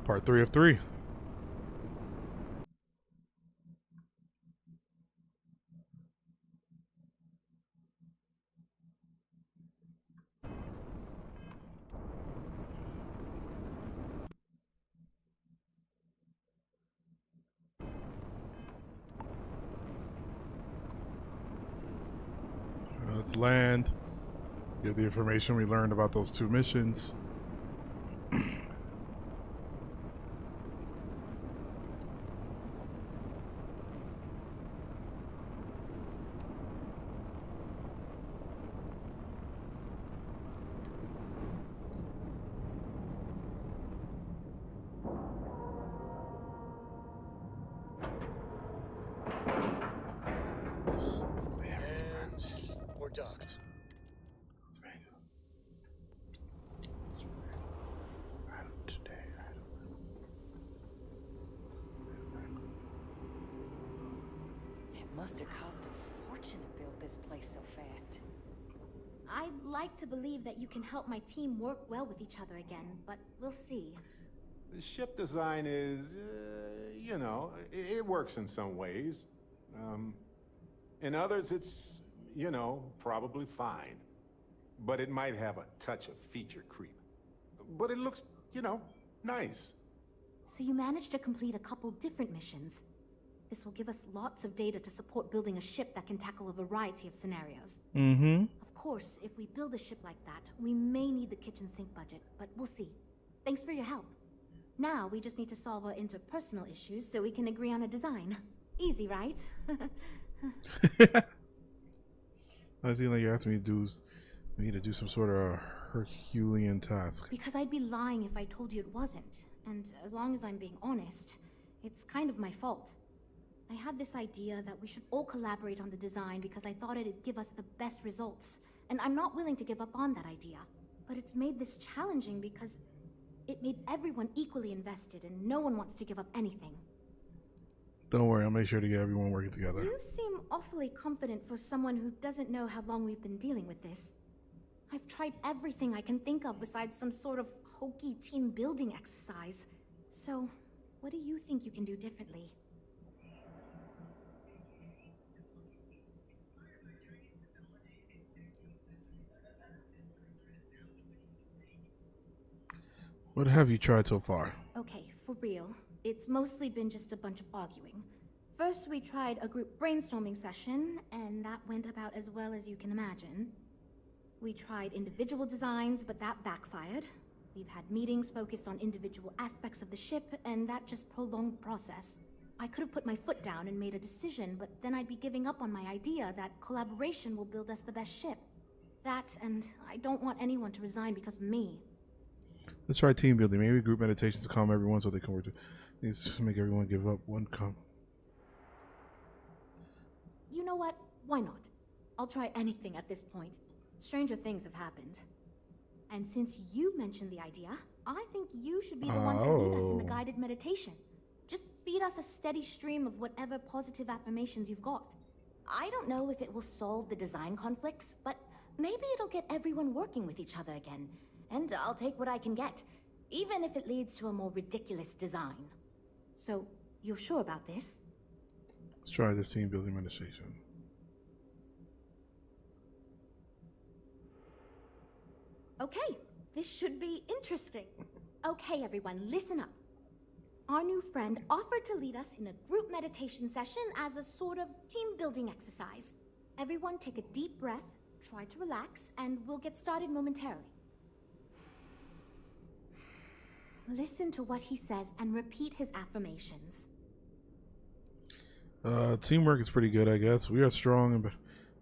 Part 3 of 3. Let's land. Get the information we learned about those 2 missions. We're docked. It must have cost a fortune to build this place so fast. I'd like to believe that you can help my team work well with each other again, but we'll see. The ship design is, you know, it works in some ways. In others, it's, you know, probably fine. But it might have a touch of feature creep. But it looks, you know, nice. So you managed to complete a couple different missions. This will give us lots of data to support building a ship that can tackle a variety of scenarios. Mm-hmm. Of course, if we build a ship like that, we may need the kitchen sink budget, but we'll see. Thanks for your help. Now, we just need to solve our interpersonal issues so we can agree on a design. Easy, right? I see like you're asking me to do some sort of Herculean task. Because I'd be lying if I told you it wasn't. And as long as I'm being honest, it's kind of my fault. I had this idea that we should all collaborate on the design because I thought it'd give us the best results. And I'm not willing to give up on that idea. But it's made this challenging because it made everyone equally invested and no one wants to give up anything. Don't worry, I'll make sure to get everyone working together. You seem awfully confident for someone who doesn't know how long we've been dealing with this. I've tried everything I can think of besides some sort of hokey team building exercise. So, what do you think you can do differently? What have you tried so far? Okay, for real. It's mostly been just a bunch of arguing. First, we tried a group brainstorming session, and that went about as well as you can imagine. We tried individual designs, but that backfired. We've had meetings focused on individual aspects of the ship, and that just prolonged the process. I could have put my foot down and made a decision, but then I'd be giving up on my idea that collaboration will build us the best ship. That, and I don't want anyone to resign because of me. Let's try team building. Maybe group meditations to calm everyone so they can work to needs to make everyone give up one calm. You know what? Why not? I'll try anything at this point. Stranger things have happened. And since you mentioned the idea, I think you should be the one to lead us in the guided meditation. Just feed us a steady stream of whatever positive affirmations you've got. I don't know if it will solve the design conflicts, but maybe it'll get everyone working with each other again. And I'll take what I can get, even if it leads to a more ridiculous design. So, you're sure about this? Let's try this team building meditation. Okay, this should be interesting. Okay, everyone, listen up. Our new friend offered to lead us in a group meditation session as a sort of team-building exercise. Everyone take a deep breath, try to relax, and we'll get started momentarily. Listen to what he says and repeat his affirmations. Teamwork is pretty good, I guess. We are strong, but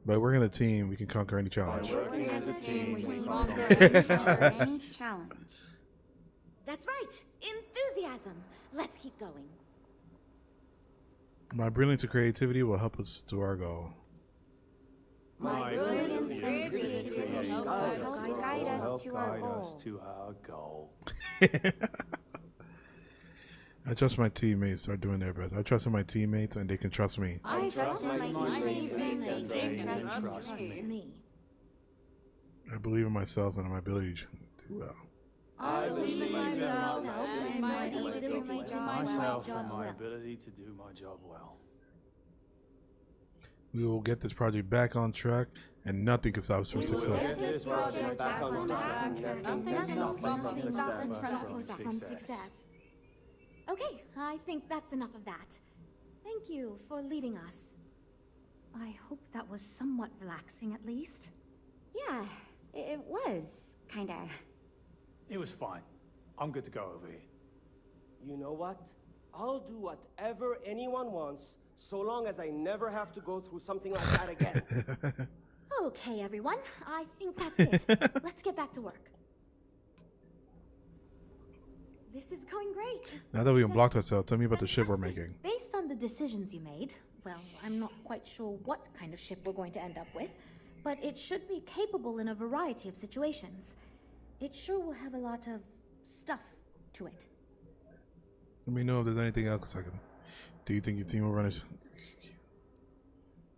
by working as a team, we can conquer any challenge. By working as a team, we can conquer any challenge. That's right. Enthusiasm. Let's keep going. My brilliance and creativity will help us to our goal. My brilliance and creativity will guide us to our goal. I trust my teammates are doing their best. I trust in my teammates and they can trust me. I trust in my teammates and they can trust me. I believe in myself and in my ability to do well. I believe in myself and my ability to do myself my and my job ability to do my job well. We will get this project back on track, and nothing can stop us from We will success. get this project back on track, and Nothing nothing can can stop us from from success. success. Okay, I think that's enough of that. Thank you for leading us. I hope that was somewhat relaxing, at least. Yeah, it was, kinda. It was fine. I'm good to go over here. You know what? I'll do whatever anyone wants, so long as I never have to go through something like that again. Okay, everyone. I think that's it. Let's get back to work. This is going great. Now that we unblocked ourselves, tell me about the ship we're Fantastic. making. Based on the decisions you made, well, I'm not quite sure what kind of ship we're going to end up with, but it should be capable in a variety of situations. It sure will have a lot of stuff to it. Let me know if there's anything else I can. Do you think your team will run it?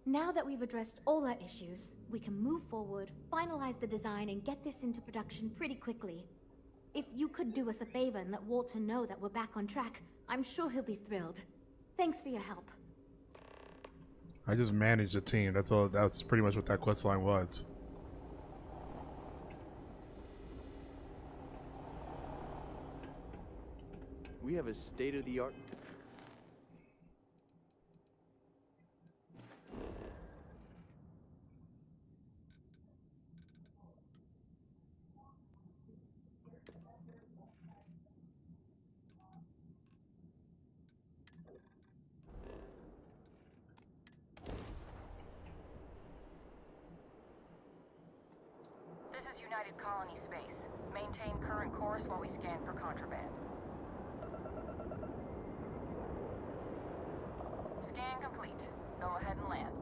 Now that we've addressed all our issues, we can move forward, finalize the design, and get this into production pretty quickly. If you could do us a favor and let Walter know that we're back on track, I'm sure he'll be thrilled. Thanks for your help. I just managed the team. That's all. That's pretty much what that quest line was. We have a state-of-the-art... This is United Colony Space. Maintain current course while we scan for contraband. Scan complete. Go ahead and land.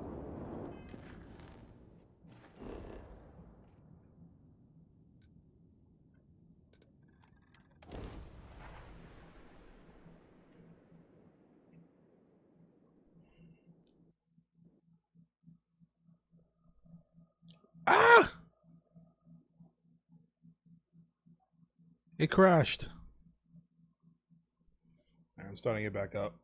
Ah! It crashed. I'm starting it back up.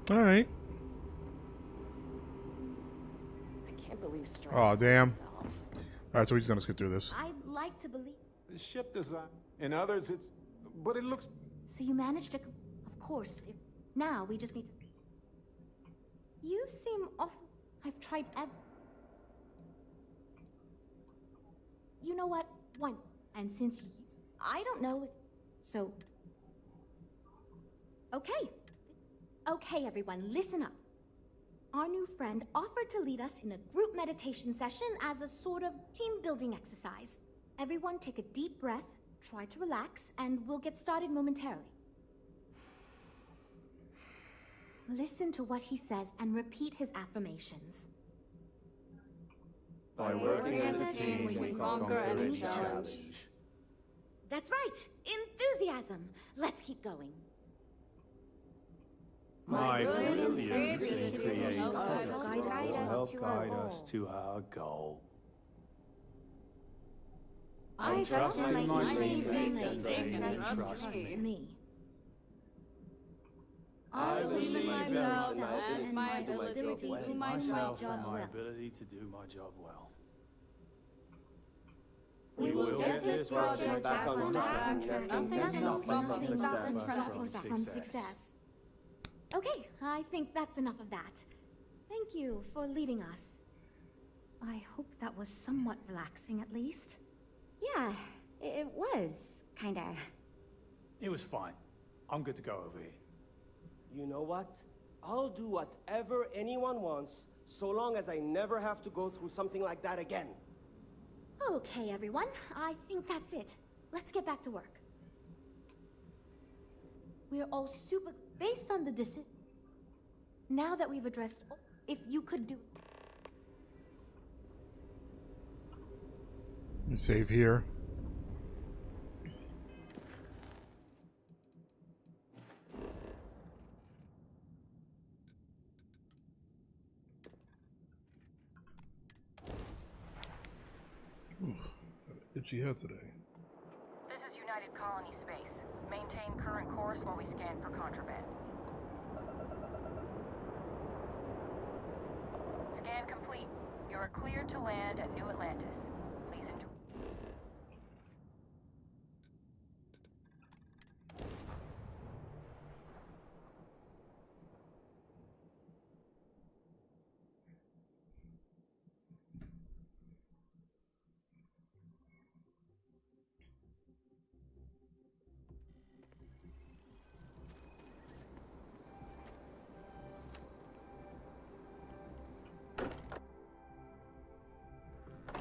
All right. I can't believe Stranger Oh, damn. himself. All right, so we're just gonna skip through this. I'd like to believe... The ship design. In others, it's... But it looks... So you managed to... Of course, if... Now we just need to... You seem awful... I've tried You know what? Why not? And since you... I don't know if... So... Okay. Okay, everyone, listen up. Our new friend offered to lead us in a group meditation session as a sort of team-building exercise. Everyone take a deep breath, try to relax, and we'll get started momentarily. Listen to what he says and repeat his affirmations. By working as a team, we can conquer any challenge. That's right! Enthusiasm! Let's keep going. My brilliance and creativity help help guide us to our goal. I trust in my teammates and they can trust me. me. I believe in myself and my ability to do my myself job and my well. ability to do my job well. We will get this project back on track, and nothing can stop us from From success. Okay, I think that's enough of that. thank you for leading us. I hope that was somewhat relaxing, at least. Yeah, it was, kinda. It was fine. I'm good to go over here. You know what? I'll do whatever anyone wants, so long as I never have to go through something like that again. Okay, everyone. I think that's it. Let's get back to work. We're all super... Based on the now that we've addressed... If you could do... Save here. Ooh, itchy head today. This is United Colony Space. Maintain current course while we scan for contraband. Scan complete. You are cleared to land at New Atlantis. Please enjoy.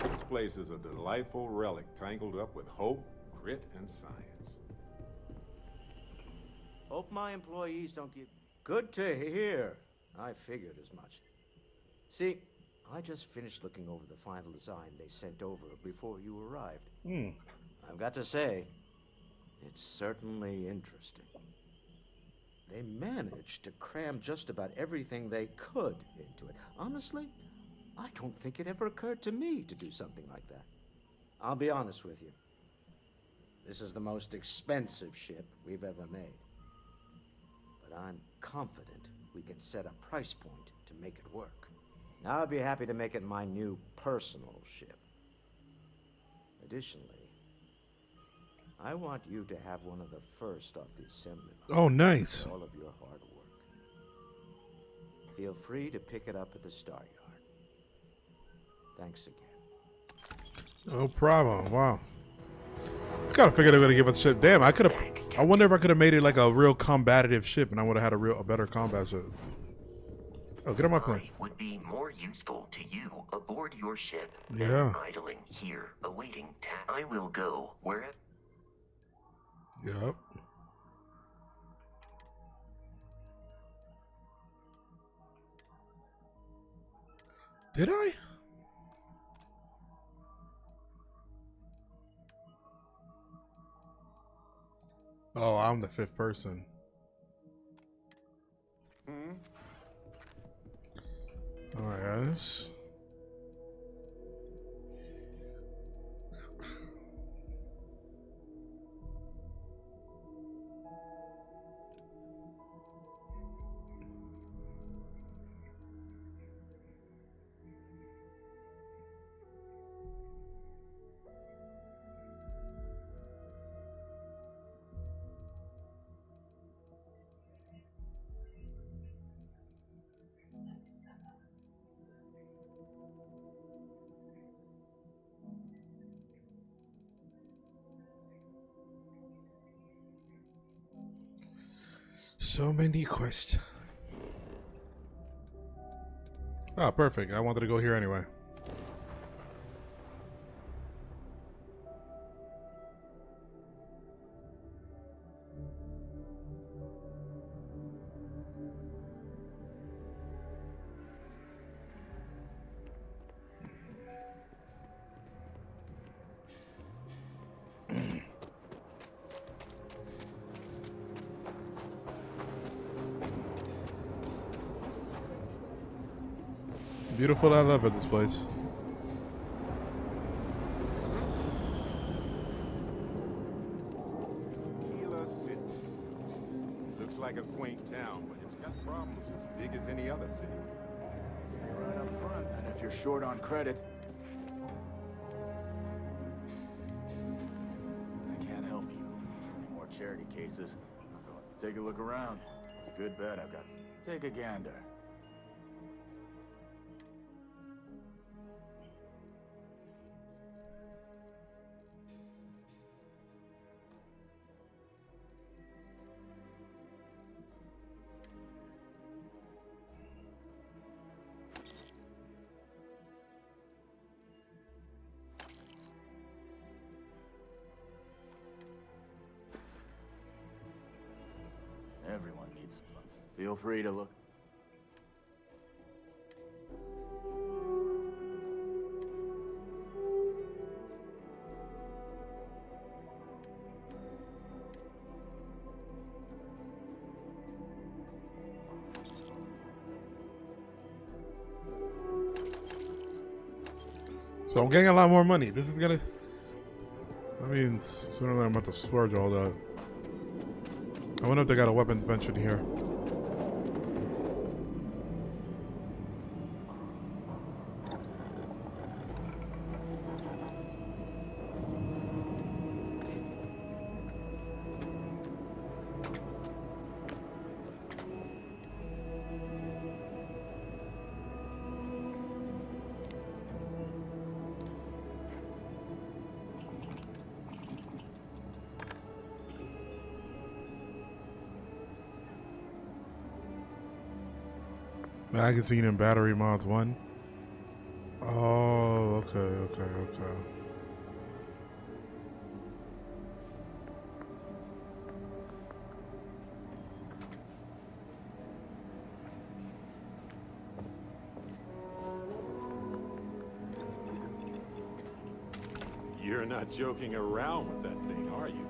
This place is a delightful relic tangled up with hope, grit, and science. Hope my employees don't get... Good to hear. I figured as much. See, I just finished looking over the final design they sent over before you arrived. I've got to say, it's certainly interesting. They managed to cram just about everything they could into it. Honestly, I don't think it ever occurred to me to do something like that. I'll be honest with you. This is the most expensive ship we've ever made. But I'm confident we can set a price point to make it work. I'll be happy to make it my new personal ship. Additionally, I want you to have one of the first off the assembly line. Oh, nice. For all of your hard work. Feel free to pick it up at the Star Yard. Thanks again. No problem. Wow. I kind of figured they were gonna give us ship. Damn, I wonder if I could have made it like a real combative ship, and I would have had a better combat ship. Oh, get on my plane. Would be more useful to you aboard your ship Yeah. than idling here, awaiting I will go wherever. Yep. Did I? Oh, I'm the fifth person. Alright, guys. So many quests. Oh, perfect. I wanted to go here anyway. Beautiful. I love it, this place. Looks like a quaint town, but it's got problems as big as any other city. Say right up front, and if you're short on credit, I can't help you. Any more charity cases? Take a look around. It's a good bet I've got. Take a gander. needs supplies. Feel free to look. So I'm getting a lot more money. This is gonna. I mean, sooner or later I'm about to splurge all that. I wonder if they got a weapons bench in here. Magazine and battery mods 1. Oh, okay. You're not joking around with that thing, are you?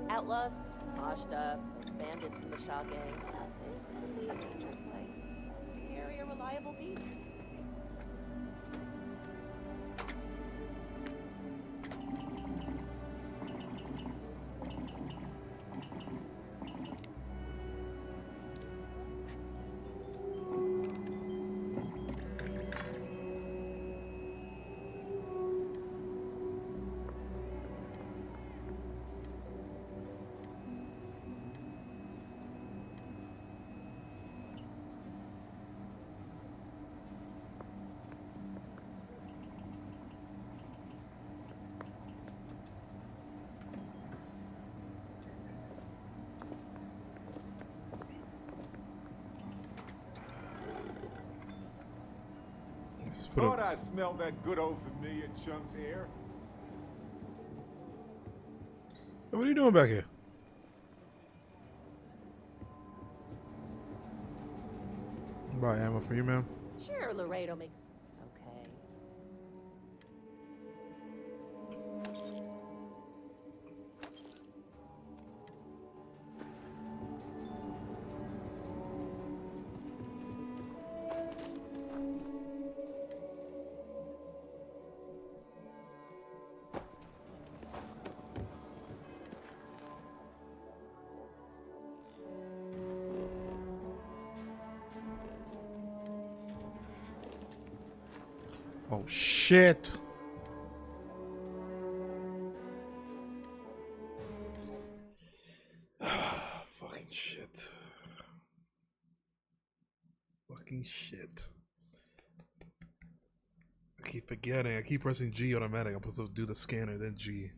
Outlaws, washed up, those bandits from the Shaw gang. This would be a dangerous place. Best to carry a reliable piece. Thought I smelled that good old familiar Chunks air. What are you doing back here? Buy ammo for you, ma'am. Sure, Laredo makes... Okay. Oh shit. Fucking shit. Fucking shit. I keep forgetting. I keep pressing G automatic. I'm supposed to do the scanner, then G.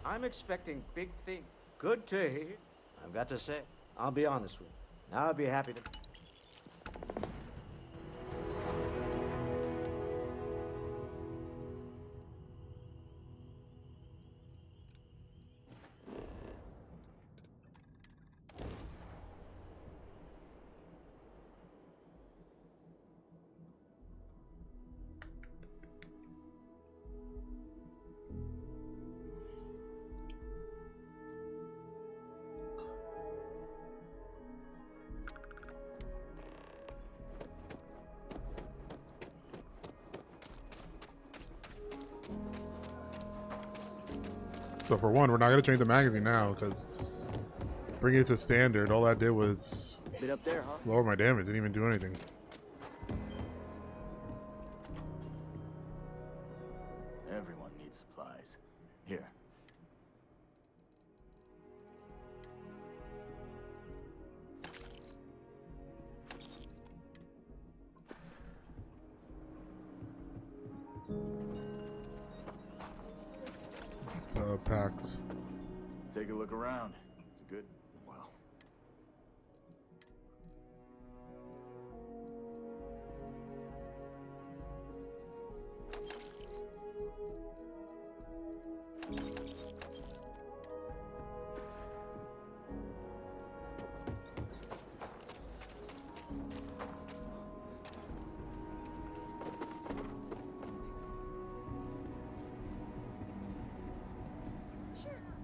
I'm expecting big things. Good to hear. I've got to say, I'll be honest with you. I'll be happy to... So for one, we're not gonna change the magazine now because bringing it to standard, all that did was Bit up there, huh? lower my damage. Didn't even do anything. Everyone needs supplies. Here. packs. Take a look around. It's a good, well.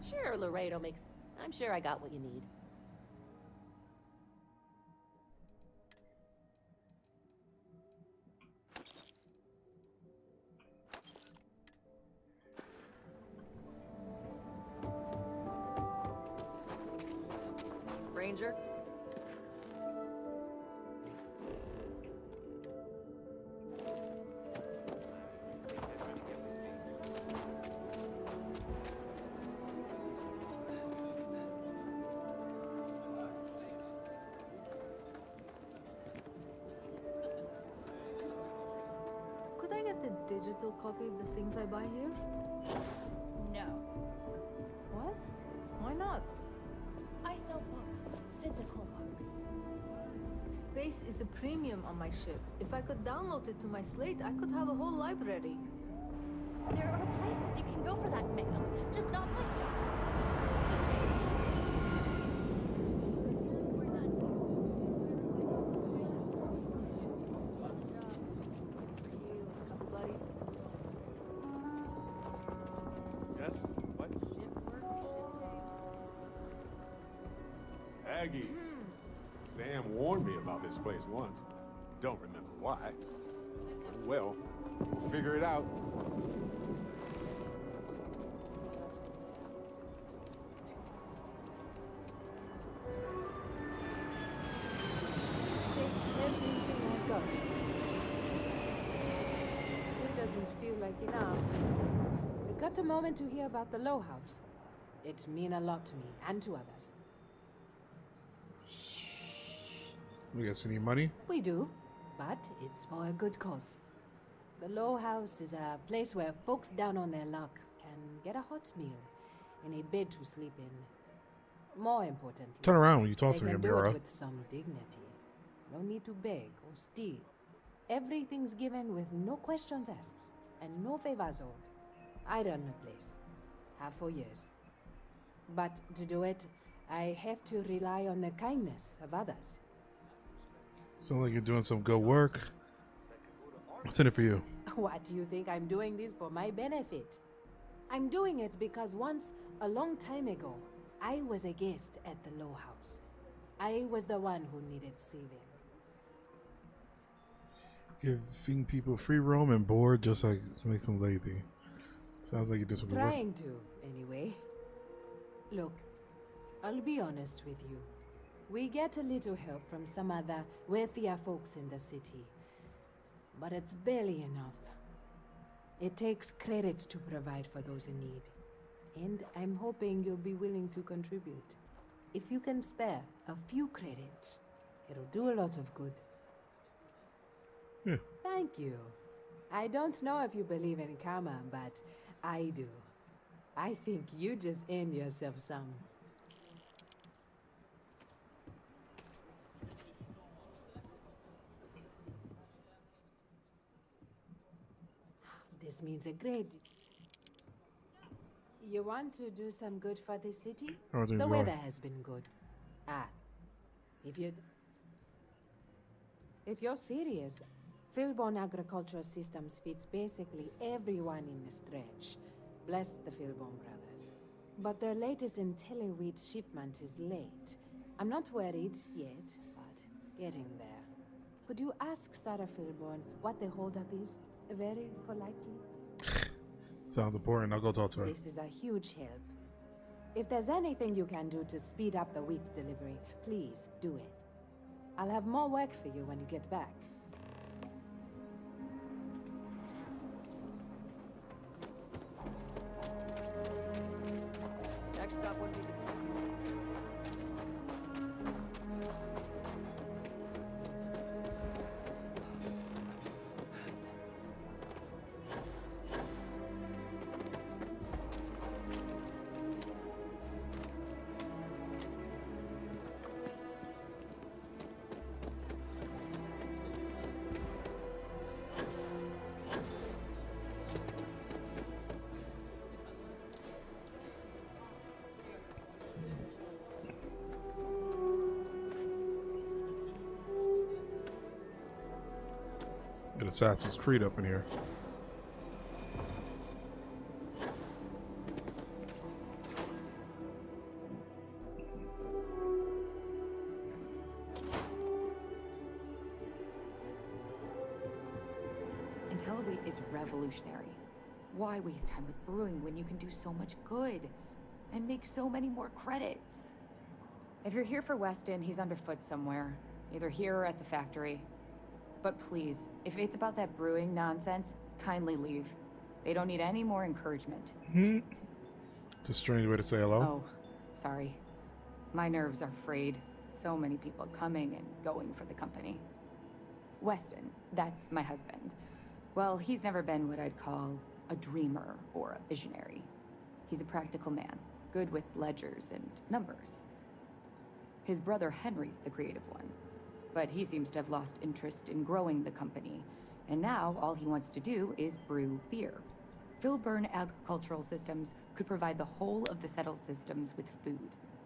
Sure, Laredo makes... I'm sure I got what you need. Ranger? Could I get the digital copy of the things I buy here? No. What? Why not? I sell books. Physical books. Space is a premium on my ship. If I could download it to my slate, I could have a whole library. There are places you can go for that, ma'am. Just not my shop. Yes? What? Aggies. Sam warned me about this place once. Don't remember why. Oh, well, we'll figure it out. Takes everything I got to keep the Still doesn't feel like enough. I got a moment to hear about the Low House. It mean a lot to me and to others. You guys any money? We do, but it's for a good cause. The Low House is a place where folks down on their luck can get a hot meal and a bed to sleep in. More importantly, Turn around when you talk they to me, can do Amira. it with some dignity. No need to beg or steal. Everything's given with no questions asked and no favors owed. I run the place. Have for years. But to do it, I have to rely on the kindness of others. Sounds like you're doing some good work. What's in it for you? What do you think I'm doing this for my benefit? I'm doing it because once, a long time ago, I was a guest at the Low House. I was the one who needed saving. Giving people free roam and board just like makes them lazy. Sounds like you did some good work. Trying to, anyway. Look, I'll be honest with you. We get a little help from some other wealthier folks in the city. But it's barely enough. It takes credits to provide for those in need. And I'm hoping you'll be willing to contribute. If you can spare a few credits, it'll do a lot of good. Yeah. Thank you. I don't know if you believe in karma, but I do. I think you just earned yourself some. This means a great... You want to do some good for the city? How are things The going? weather has been good. If you're serious, Philbone Agricultural Systems fits basically everyone in the stretch. Bless the Philbone brothers. But their latest IntelliWheat shipment is late. I'm not worried yet, but getting there. Could you ask Sarah Philbone what the holdup is? Very politely. Sounds important. I'll go talk to her. This is a huge help. If there's anything you can do to speed up the wheat delivery, please do it. I'll have more work for you when you get back. Next stop would be the... Get Assassin's Creed up in here. IntelliWeight is revolutionary. Why waste time with brewing when you can do so much good and make so many more credits? If you're here for Weston, he's underfoot somewhere. Either here or at the factory. But please, if it's about that brewing nonsense, kindly leave. They don't need any more encouragement. It's a strange way to say hello. Oh, sorry. My nerves are frayed. So many people coming and going for the company. Weston, that's my husband. Well, he's never been what I'd call a dreamer or a visionary. He's a practical man, good with ledgers and numbers. His brother Henry's the creative one, but he seems to have lost interest in growing the company, and now all he wants to do is brew beer. Filburn Agricultural Systems could provide the whole of the settled systems with food,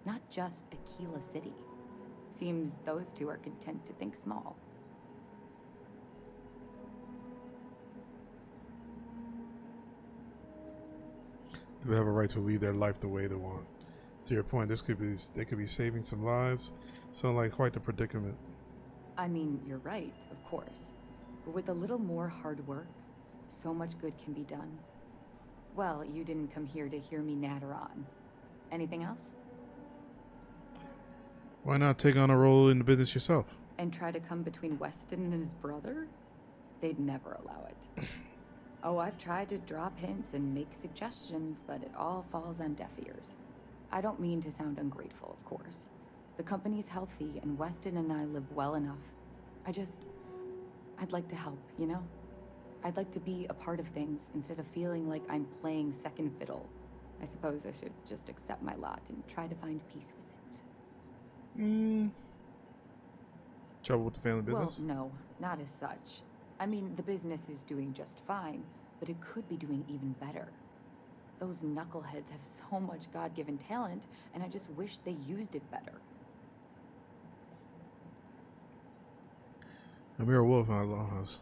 not just Aquila City. Seems those two are content to think small. They have a right to lead their life the way they want. To your point, they could be saving some lives. Sound like quite the predicament. I mean, you're right, of course. But with a little more hard work, so much good can be done. Well, you didn't come here to hear me natter on. Anything else? Why not take on a role in the business yourself? And try to come between Weston and his brother? They'd never allow it. Oh, I've tried to drop hints and make suggestions, but it all falls on deaf ears. I don't mean to sound ungrateful, of course. The company's healthy, and Weston and I live well enough. I'd like to help, you know? I'd like to be a part of things instead of feeling like I'm playing second fiddle. I suppose I should just accept my lot and try to find peace with it. Trouble with the family business? Well, no, not as such. I mean, the business is doing just fine, but it could be doing even better. Those knuckleheads have so much God-given talent, and I just wish they used it better. I'm here, Wolf, in our longhouse.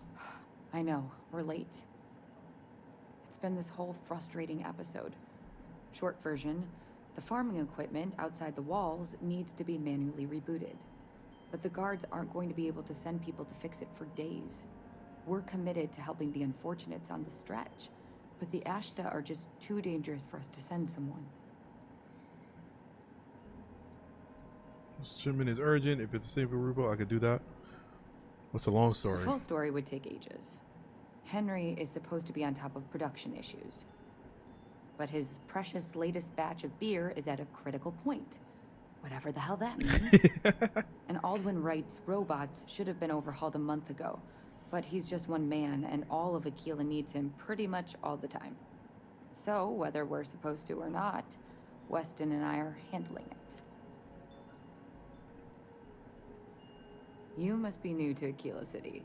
I know, we're late. It's been this whole frustrating episode. Short version, the farming equipment outside the walls needs to be manually rebooted. But the guards aren't going to be able to send people to fix it for days. We're committed to helping the unfortunates on the stretch, but the Ashta are just too dangerous for us to send someone. Shipment is urgent. If it's a simple rebuild, I could do that. What's the long story? The full story would take ages. Henry is supposed to be on top of production issues. But his precious latest batch of beer is at a critical point. Whatever the hell that means. And Aldwin Wright's robots should have been overhauled a month ago. But he's just one man, and all of Aquila needs him pretty much all the time. So, whether we're supposed to or not, Weston and I are handling it. You must be new to Aquila City.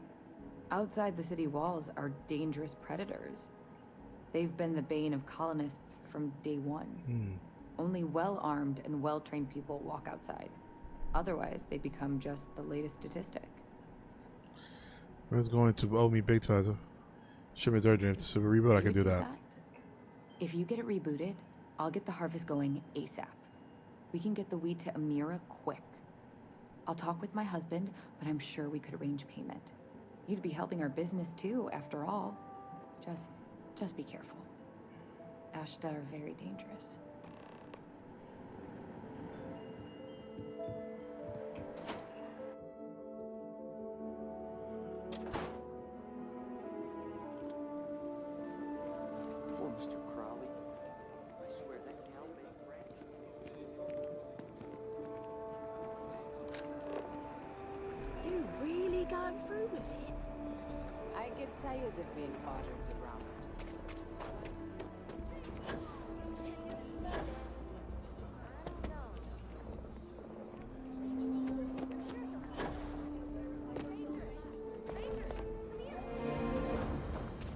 Outside the city walls are dangerous predators. They've been the bane of colonists from day one. Only well-armed and well-trained people walk outside. Otherwise, they become just the latest statistic. It's going to owe me big time. Shipment's urgent. So rebuild, I can do that. If you get it rebooted, I'll get the harvest going ASAP. We can get the wheat to Amira quick. I'll talk with my husband, but I'm sure we could arrange payment. You'd be helping our business too, after all. Just be careful. Ashta are very dangerous. Poor Mr. Crowley. I swear that gal made ranch. You really gone through with it? I get tired of being ordered around.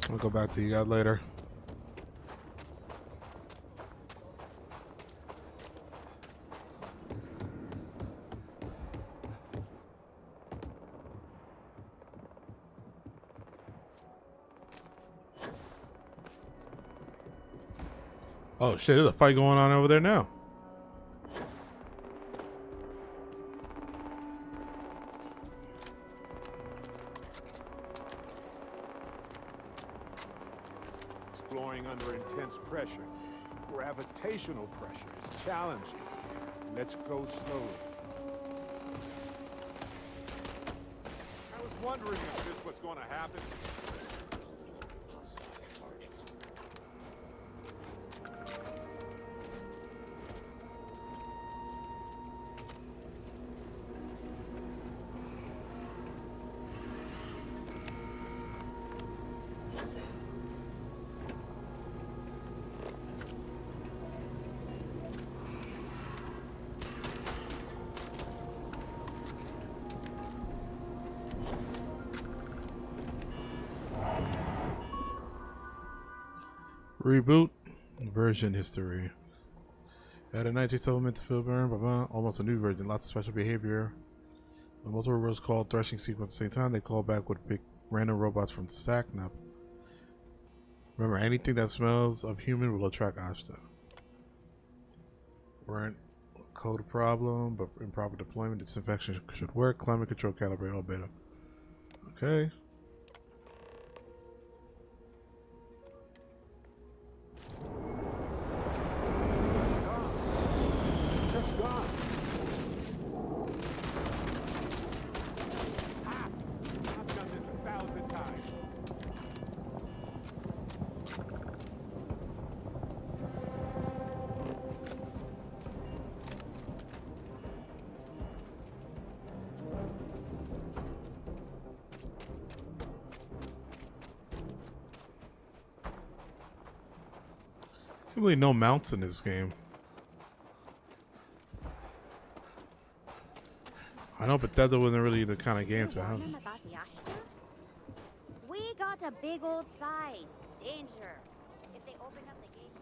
I'll go back to you guys later. Oh shit, there's a fight going on over there now. Exploring under intense pressure. Gravitational pressure is challenging. Let's go slowly. I was wondering if this was going to happen. Reboot version history. Added 19 supplements to fill burn, blah, blah, almost a new version. Lots of special behavior. When multiple robots call threshing sequence at the same time, they call back with big random robots from the stack. Now, remember, anything that smells of human will attract Ashta. Weren't code problem, but improper deployment. Disinfection should work. Climate control calibrate all beta. Okay. Just gone. Ah, I've done this 1,000 times. Really, no mounts in this game. I know Bethesda wasn't really the kind of game to have. We got a big old sign. Danger. If they open up the gate.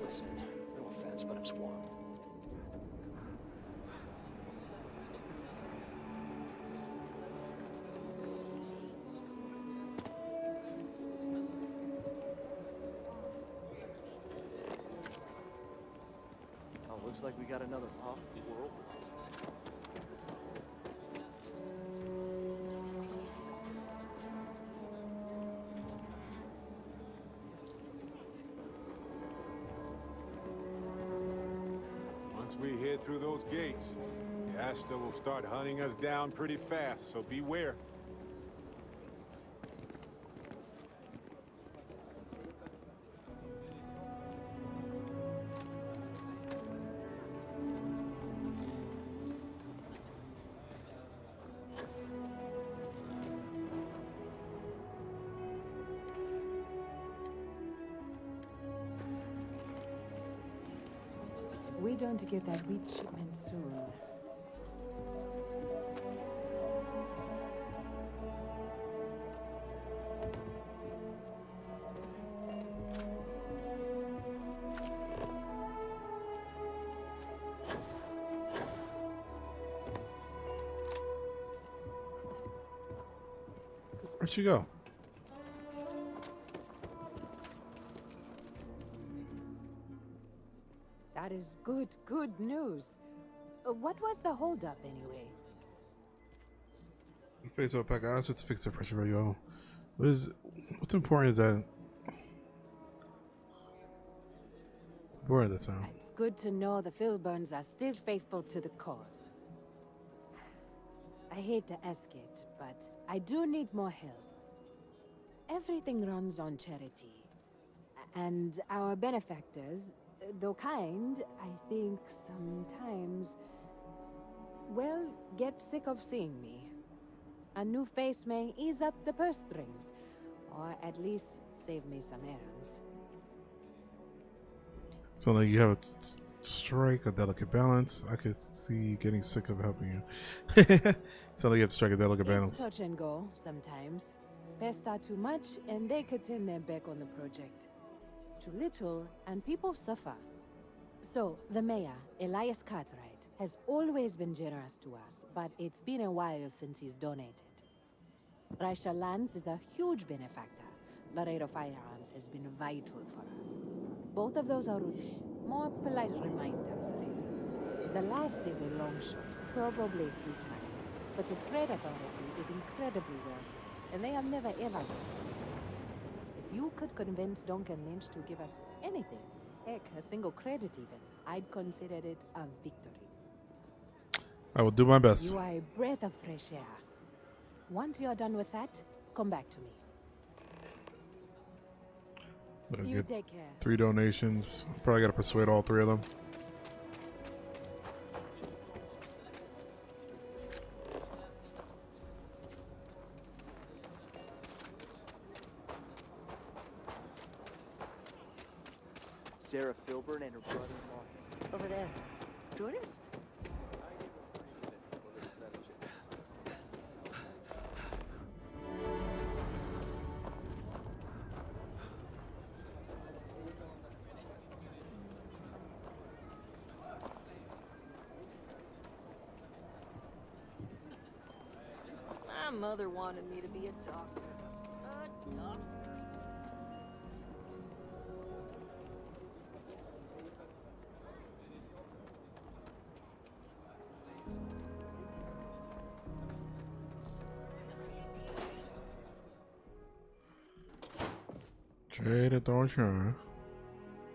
Listen, no offense, but I'm swamped. Oh, looks like we got another off-world. Once we head through those gates, the Ashta will start hunting us down pretty fast, so beware. We don't get that wheat shipment soon. Where'd she go? That is good news. What was the holdup anyway? Face up pack. I just to fix the pressure value. What's important is that important this time. It's good to know the Filburns are still faithful to the cause. I hate to ask it, but I do need more help. Everything runs on charity. And our benefactors, though kind, I think sometimes, well, get sick of seeing me. A new face may ease up the purse strings, or at least save me some errands. So like you have a strike a delicate balance. I could see getting sick of helping you. So like you have to strike a delicate balance. It's touch and go sometimes. Pester too much, and they could turn their back on the project. Too little, and people suffer. So, the mayor, Elias Cartwright, has always been generous to us, but it's been a while since he's donated. Raisha Lands is a huge benefactor. Laredo Firearms has been vital for us. Both of those are routine, more polite reminders, really. The last is a long shot, probably futile, but the Trade Authority is incredibly wealthy, and they have never ever donated to us. If you could convince Duncan Lynch to give us anything, heck, a single credit even, I'd consider it a victory. I will do my best. You are a breath of fresh air. Once you're done with that, come back to me. So You get take care. 3 donations. Probably got to persuade all 3 of them. Sarah Filburn and her brother-in-law. Over there. Tourist? My mother wanted me to be a doctor. A doctor. Trade Authority.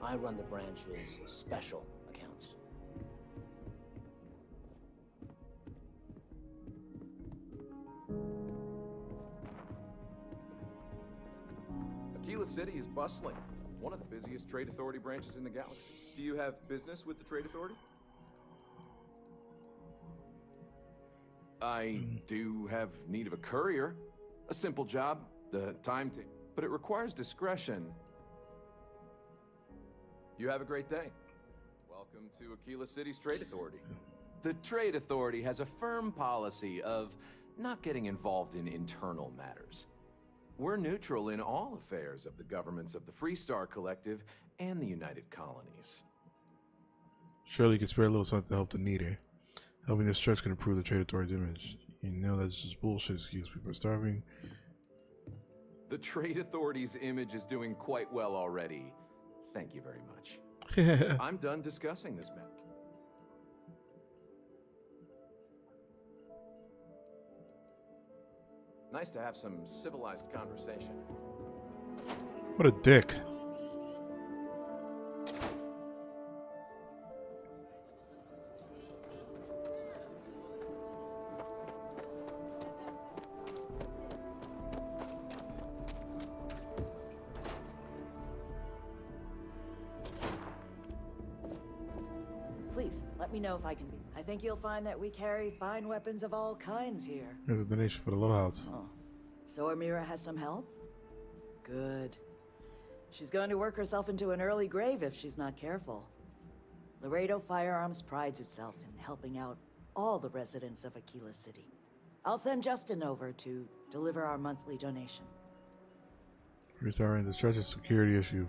I run the branch's special accounts. Aquila City is bustling. One of the busiest Trade Authority branches in the galaxy. Do you have business with the Trade Authority? I do have need of a courier. A simple job, the time to... But it requires discretion. You have a great day. Welcome to Aquila City's Trade Authority. The Trade Authority has a firm policy of not getting involved in internal matters. We're neutral in all affairs of the governments of the Freestar Collective and the United Colonies. Surely you can spare a little something to help the needy. Helping this stretch can improve the Trade Authority's image. You know that's just bullshit excuse. People are starving. The Trade Authority's image is doing quite well already. Thank you very much. I'm done discussing this matter. Nice to have some civilized conversation. What a dick. Please, let me know if I can be. I think you'll find that we carry fine weapons of all kinds here. Here's a donation for the Low House. Oh. So Amira has some help? Good. She's going to work herself into an early grave if she's not careful. Laredo Firearms prides itself in helping out all the residents of Aquila City. I'll send Justin over to deliver our monthly donation. Retiring the stretch of security issue.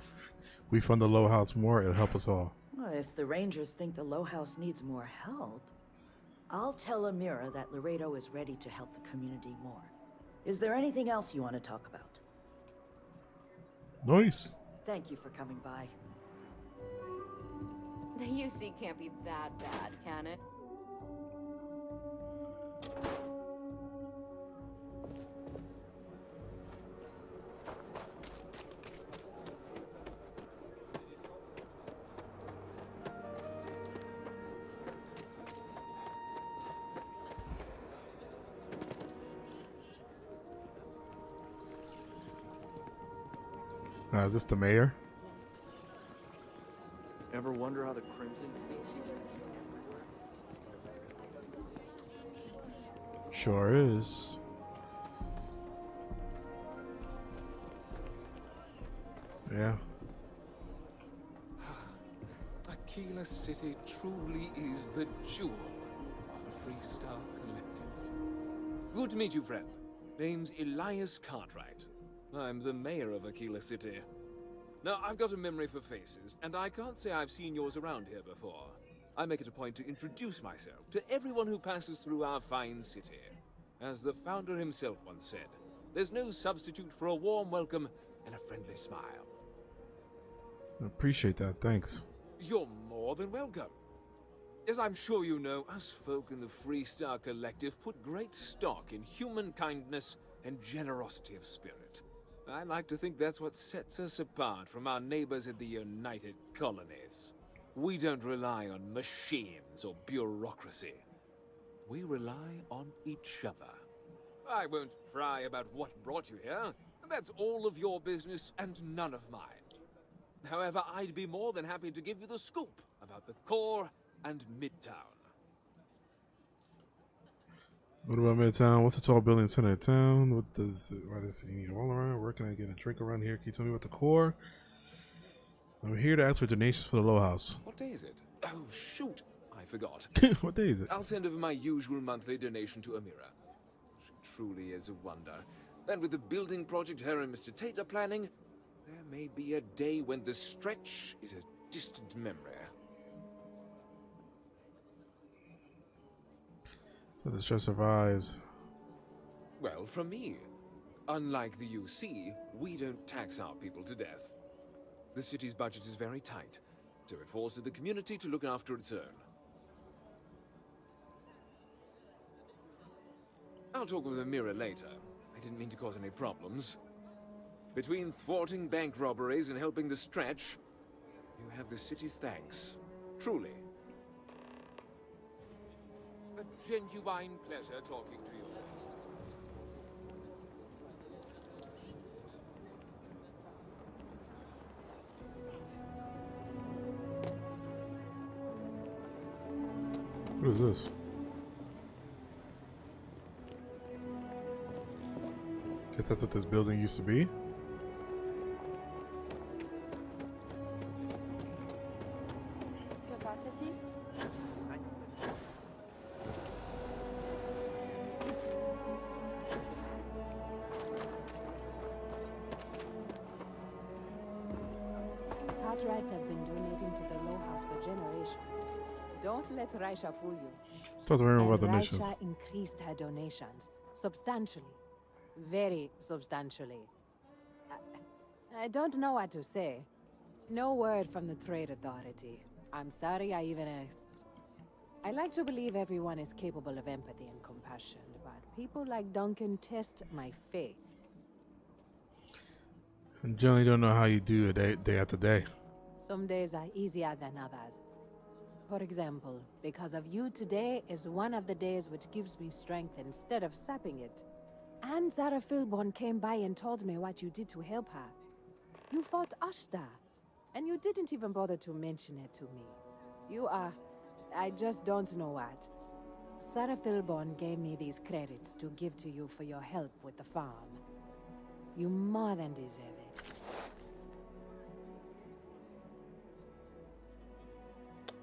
We fund the Low House more, it'll help us all. Well, if the Rangers think the Low House needs more help, I'll tell Amira that Laredo is ready to help the community more. Is there anything else you want to talk about? Nice. Thank you for coming by. The UC can't be that bad, can it? Is this the mayor? Ever wonder how the Crimson feels? Sure is. Yeah. Aquila City truly is the jewel of the Freestar Collective. Good to meet you, friend. Name's Elias Cartwright. I'm the mayor of Aquila City. Now, I've got a memory for faces, and I can't say I've seen yours around here before. I make it a point to introduce myself to everyone who passes through our fine city. As the founder himself once said, there's no substitute for a warm welcome and a friendly smile. I appreciate that, thanks. You're more than welcome. As I'm sure you know, us folk in the Freestar Collective put great stock in human kindness and generosity of spirit. I like to think that's what sets us apart from our neighbors in the United Colonies. We don't rely on machines or bureaucracy. We rely on each other. I won't pry about what brought you here. That's all of your business and none of mine. However, I'd be more than happy to give you the scoop about the core and Midtown. What about Midtown? What's the tall building in the center of town? Why does you need a wall around? Where can I get a drink around here? Can you tell me about the core? I'm here to ask for donations for the Low House. What day is it? Oh, shoot. I forgot. What day is it? I'll send over my usual monthly donation to Amira. She truly is a wonder. And with the building project her and Mr. Tate are planning, there may be a day when the stretch is a distant memory. So the stretch survives. Well, from me. Unlike the UC, we don't tax our people to death. The city's budget is very tight, so it falls to the community to look after its own. I'll talk with Amira later. I didn't mean to cause any problems. Between thwarting bank robberies and helping the stretch, you have the city's thanks. Truly. A genuine pleasure talking to you. What is this? Guess that's what this building used to be. Capacity? Cartwrights have been donating to the Low House for generations. Don't let Raisha fool you. Start worrying about And donations. Raisha increased her donations substantially. Very substantially. I don't know what to say. No word from the Trade Authority. I'm sorry I even asked. I like to believe everyone is capable of empathy and compassion, but people like Duncan test my faith. I generally don't know how you do it day after day. Some days are easier than others. For example, because of you today is one of the days which gives me strength instead of sapping it. And Zara Philborn came by and told me what you did to help her. You fought Ashta, and you didn't even bother to mention it to me. You are... I just don't know what. Sarah Philborn gave me these credits to give to you for your help with the farm. You more than deserve it.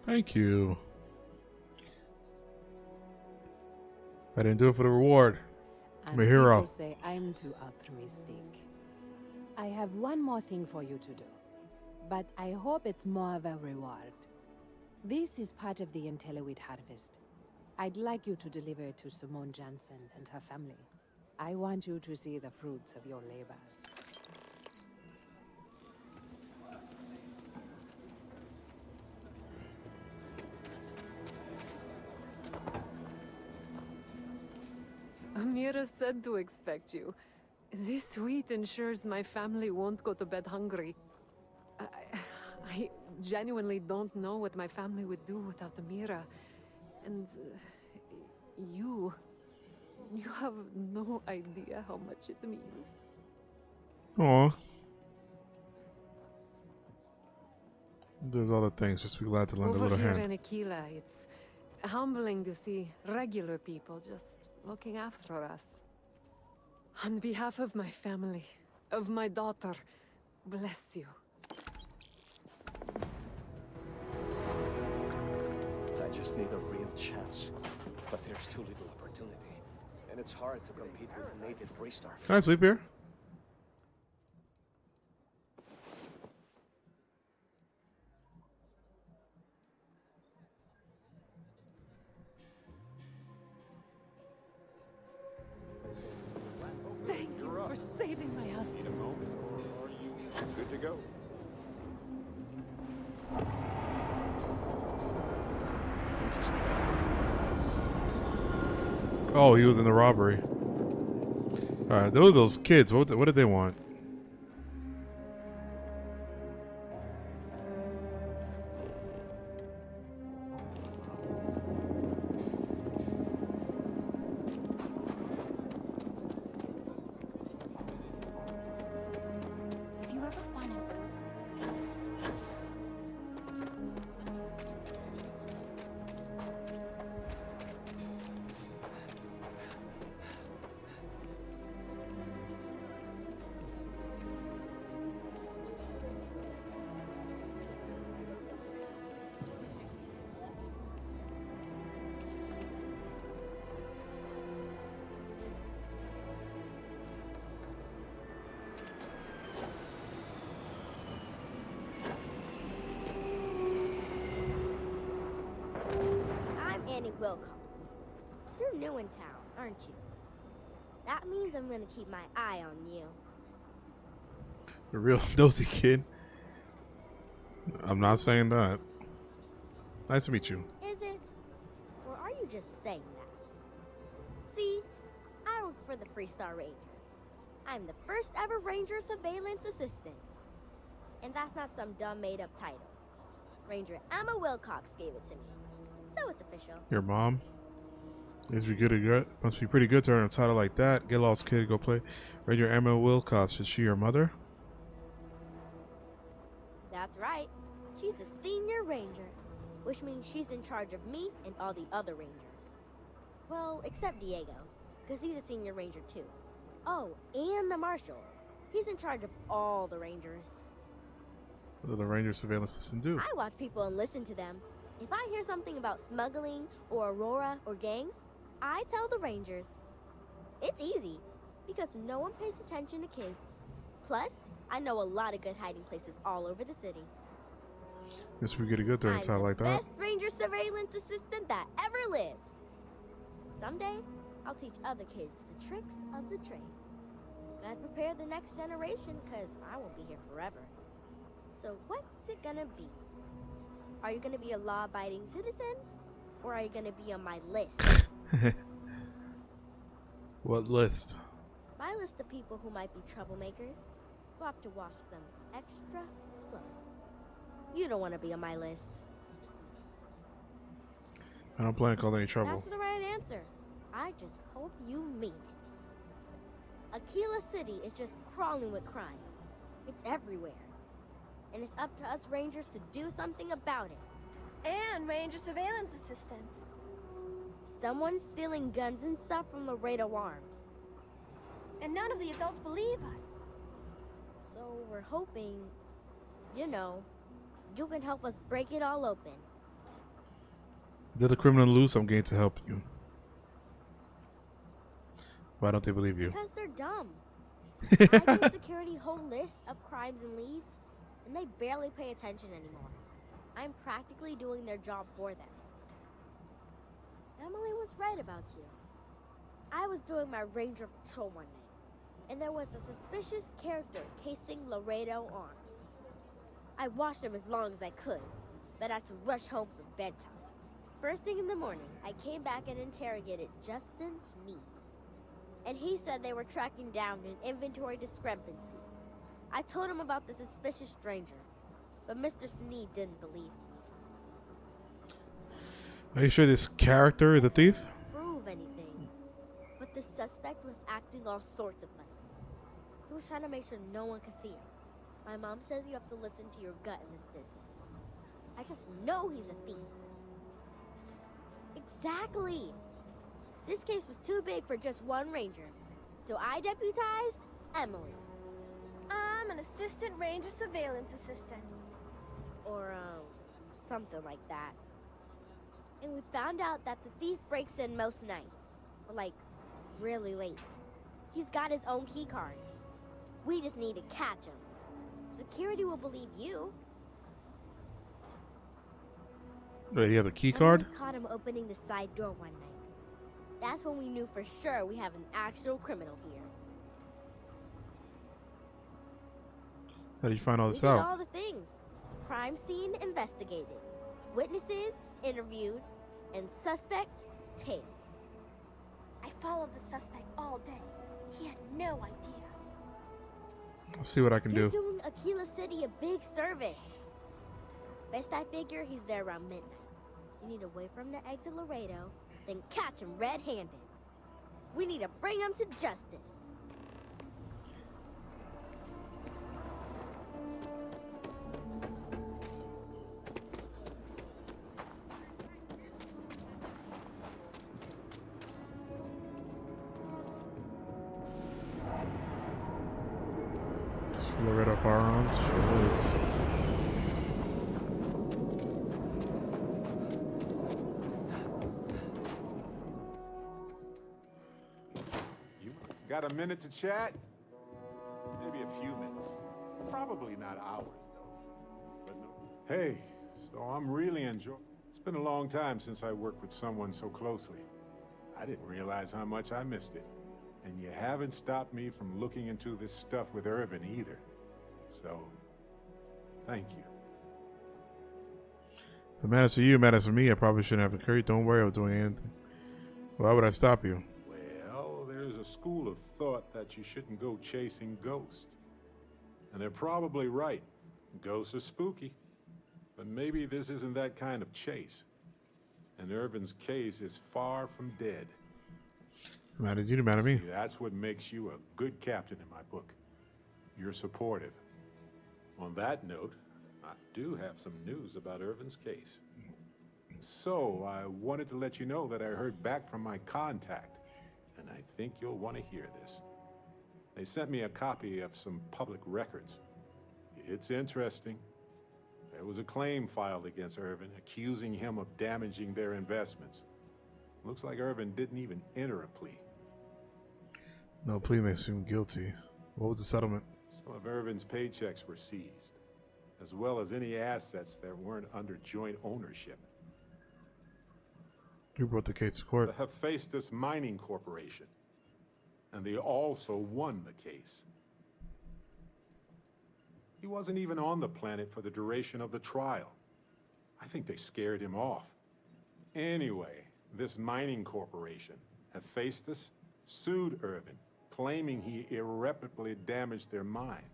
Thank you. I didn't do it for the reward. I'm a hero. People say I'm too altruistic. I have one more thing for you to do, but I hope it's more of a reward. This is part of the Intellowit harvest. I'd like you to deliver it to Simone Jansen and her family. I want you to see the fruits of your labors. Amira said to expect you. This wheat ensures my family won't go to bed hungry. I genuinely don't know what my family would do without Amira. And you have no idea how much it means. Aw. There's other things. Just be glad to lend a little hand. Over here in Aquila, it's humbling to see regular people just looking after us. On behalf of my family, of my daughter, bless you. I just need a real chance. But there's too little opportunity. And it's hard to compete with native Freestar. Can I sleep here? for saving my husband. Need a moment, or are you good to go? Oh, he was in the robbery. Alright, those kids, what did they want? If you ever find an Wilcox. You're new in town, aren't you? That means I'm gonna keep my eye on you. A real nosy kid. I'm not saying that. Nice to meet you. Is it? Or are you just saying that? See, I work for the Freestar Rangers. I'm the first ever Ranger Surveillance Assistant. And that's not some dumb made-up title. Ranger Emma Wilcox gave it to me. So it's official. Your mom? Must be pretty good to earn a title like that. Get lost, kid. Go play. Ranger Emma Wilcox. Is she your mother? That's right. She's a senior ranger, which means she's in charge of me and all the other rangers. Well, except Diego, because he's a senior ranger too. Oh, and the marshal. He's in charge of all the rangers. What do the Ranger Surveillance Assistant do? I watch people and listen to them. If I hear something about smuggling or Aurora or gangs, I tell the rangers. It's easy, because no one pays attention to kids. Plus, I know a lot of good hiding places all over the city. Guess we get a good during a title like that. Best Ranger Surveillance Assistant that ever lived. Someday, I'll teach other kids the tricks of the trade. Gotta prepare the next generation, because I won't be here forever. So what's it gonna be? Are you gonna be a law-abiding citizen? Or are you gonna be on my list? What list? My list of people who might be troublemakers, so I have to watch them extra close. You don't want to be on my list. I don't plan to cause any trouble. That's the right answer. I just hope you mean it. Aquila City is just crawling with crime. It's everywhere. And it's up to us Rangers to do something about it. And Ranger Surveillance Assistants. Someone's stealing guns and stuff from Laredo Arms. And none of the adults believe us. So we're hoping, you know, you can help us break it all open. Did the criminal loose? I'm going to help you. Why don't they believe you? Because they're dumb. I give security whole list of crimes and leads, and they barely pay attention anymore. I'm practically doing their job for them. Emily was right about you. I was doing my ranger patrol one night, and there was a suspicious character casing Laredo Arms. I watched him as long as I could, but I had to rush home for bedtime. First thing in the morning, I came back and interrogated Justin Sneed. And he said they were tracking down an inventory discrepancy. I told him about the suspicious stranger, but Mr. Sneed didn't believe me. Are you sure this character is a thief? Prove anything, but the suspect was acting all sorts of funny. He was trying to make sure no one could see him. My mom says you have to listen to your gut in this business. I just know he's a thief. Exactly. This case was too big for just one ranger, so I deputized Emily. I'm an assistant ranger surveillance assistant. Or, something like that. And we found out that the thief breaks in most nights. Or, like, really late. He's got his own key card. We just need to catch him. Security will believe you. Wait, you have the key card? We caught him opening the side door one night. That's when we knew for sure we have an actual criminal here. How did you find all We this did out? all the things. Crime scene investigated. Witnesses interviewed. And suspect tailed. I followed the suspect all day. He had no idea. I'll see what I can You're do. doing Aquila City a big service. Best I figure he's there around midnight. You need to wait for him to exit Laredo, then catch him red-handed. We need to bring him to justice. Loreto Firearms. Sure is. You got a minute to chat? Maybe a few minutes. Probably not hours, though. But no. Hey, so I'm really enjoying. It's been a long time since I worked with someone so closely. I didn't realize how much I missed it. And you haven't stopped me from looking into this stuff with Irvin either. So, thank you. If it matters to you, it matters to me. I probably shouldn't have occurred. Don't worry about doing anything. Why would I stop you? Well, there's a school of thought that you shouldn't go chasing ghosts. And they're probably right. Ghosts are spooky. But maybe this isn't that kind of chase. And Irvin's case is far from dead. Mad at you, mad at me. See, that's what makes you a good captain in my book. You're supportive. On that note, I do have some news about Irvin's case. So, I wanted to let you know that I heard back from my contact, and I think you'll want to hear this. They sent me a copy of some public records. It's interesting. There was a claim filed against Irvin, accusing him of damaging their investments. Looks like Irvin didn't even enter a plea. No plea makes him guilty. What was the settlement? Some of Irvin's paychecks were seized, as well as any assets that weren't under joint ownership. Who brought the case to court? The Hephaestus Mining Corporation. And they also won the case. He wasn't even on the planet for the duration of the trial. I think they scared him off. Anyway, this mining corporation, Hephaestus, sued Irvin, claiming he irreparably damaged their mine.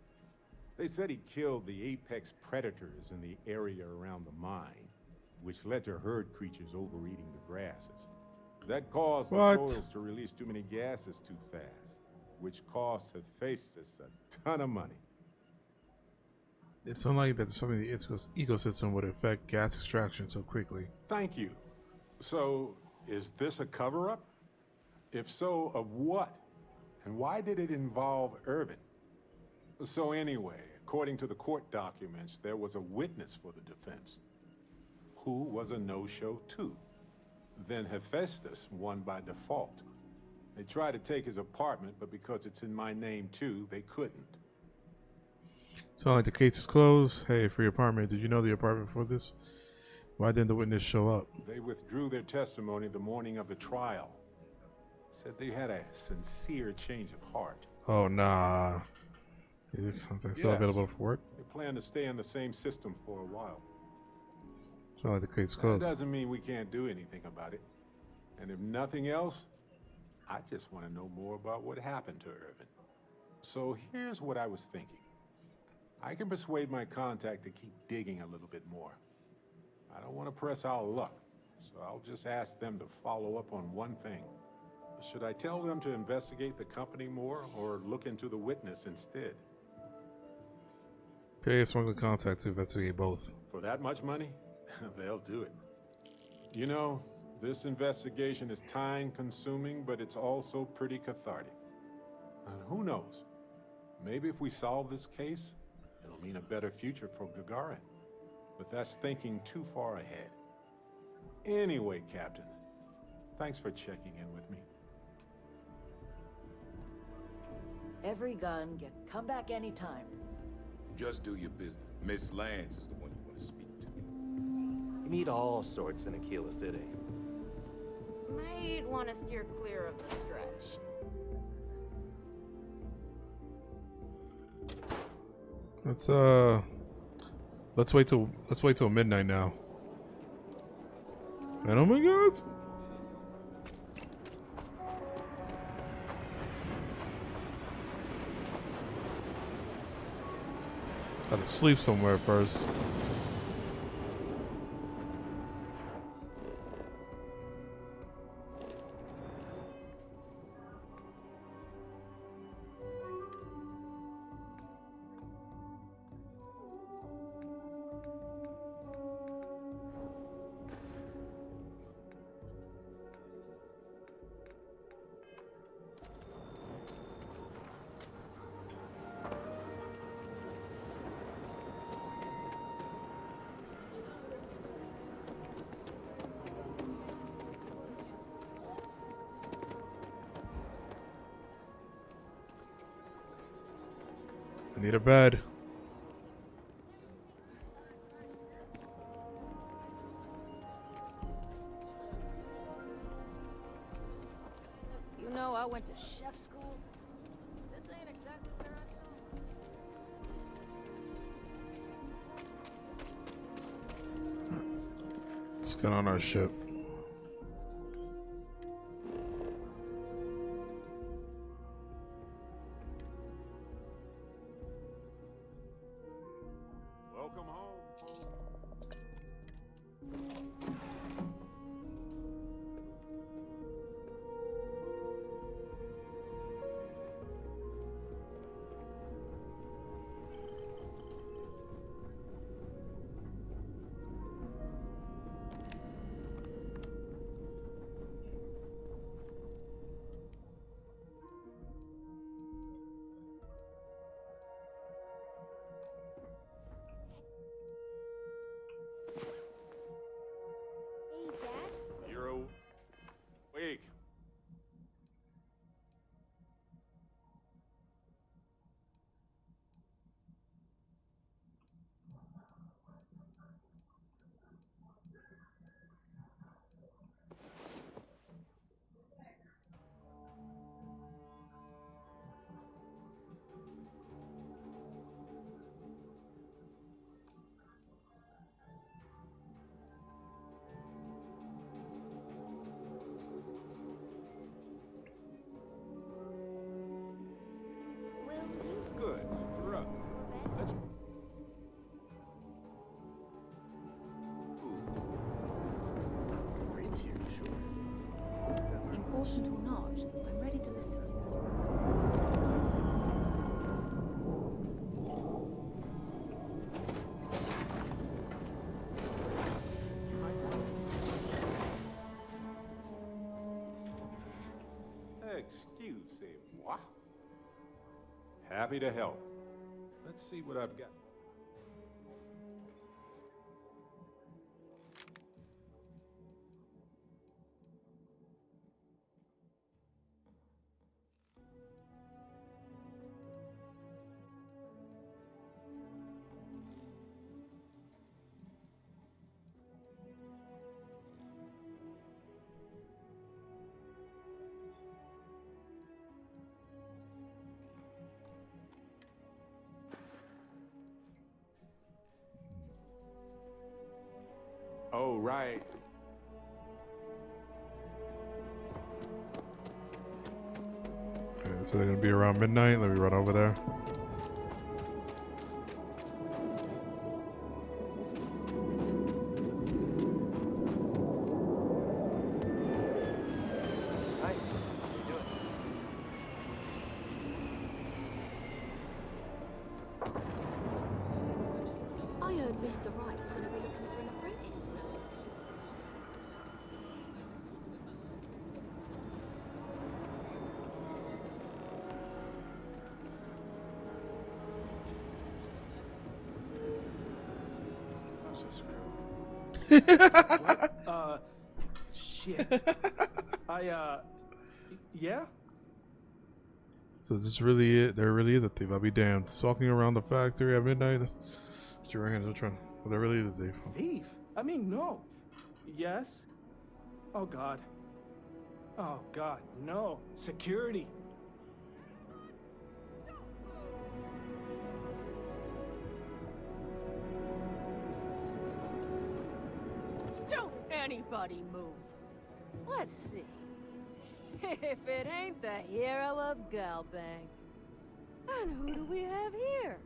They said he killed the apex predators in the area around the mine, which led to herd creatures overeating the grasses. That caused the soils to release too many gases too fast, which cost Hephaestus a ton of money. It's unlikely that something in the ecosystem would affect gas extraction so quickly. Thank you. So, is this a cover-up? If so, of what? And why did it involve Irvin? So anyway, according to the court documents, there was a witness for the defense, who was a no-show too. Then Hephaestus won by default. They tried to take his apartment, but because it's in my name too, they couldn't. Sound like the case is closed. Hey, for your apartment, did you know the apartment for this? Why didn't the witness show up? They withdrew their testimony the morning of the trial. Said they had a sincere change of heart. Oh, nah. Is the contact still available for work? They plan to stay in the same system for a while. Sound like the case is closed. That doesn't mean we can't do anything about it. And if nothing else, I just want to know more about what happened to Irvin. So here's what I was thinking. I can persuade my contact to keep digging a little bit more. I don't want to press our luck, so I'll just ask them to follow up on one thing. Should I tell them to investigate the company more, or look into the witness instead? Pay a smuggling contact to investigate both. For that much money? They'll do it. You know, this investigation is time-consuming, but it's also pretty cathartic. And who knows? Maybe if we solve this case, it'll mean a better future for Gagarin. But that's thinking too far ahead. Anyway, Captain, thanks for checking in with me. Every gun, come back anytime. Just do your business. Miss Lance is the one you want to speak to. You meet all sorts in Aquila City. Might want to steer clear of the stretch. Let's wait till midnight now. And oh my god. Gotta sleep somewhere first. I need a bed. You know, I went to chef school. This ain't exactly where I saw. Let's get on our ship. Welcome home. Hey, Dad. You're awake. Good. You're up. Let's move. Read here, sure. Important or not, I'm ready to listen. Excusez-moi. Happy to help. Let's see what I've got. Oh, right. Okay, so they're gonna be around midnight. Let me run over there. Hi. How you doing? I heard Mr. Wright's going to be looking for an apprentice. I'm so screwed. What? Shit. Yeah? So this is really it. There really is a thief. I'll be damned. Stalking around the factory at midnight. That's what your hands are trying. Well, there really is a thief. Thief? I mean, no. Yes? Oh, God. Oh, God, no. Security. Everybody move. Let's see. If it ain't the hero of Galbank. And who do we have here?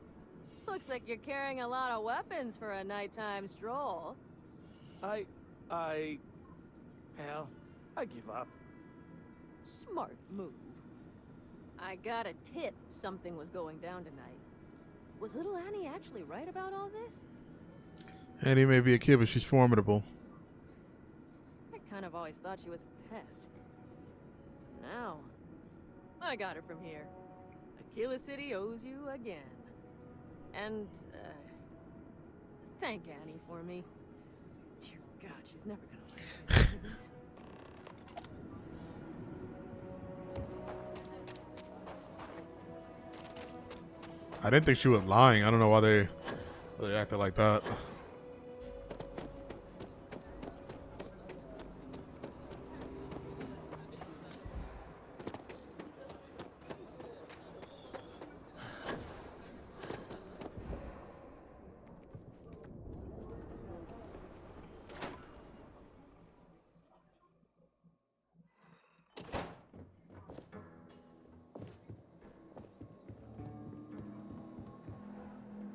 Looks like you're carrying a lot of weapons for a nighttime stroll. Hell, I give up. Smart move. I got a tip something was going down tonight. Was little Annie actually right about all this? Annie may be a kid, but she's formidable. I kind of always thought she was a pest. Now, I got her from here. Aquila City owes you again. And, thank Annie for me. Dear God, she's never gonna learn to do this. I didn't think she was lying. I don't know why they acted like that.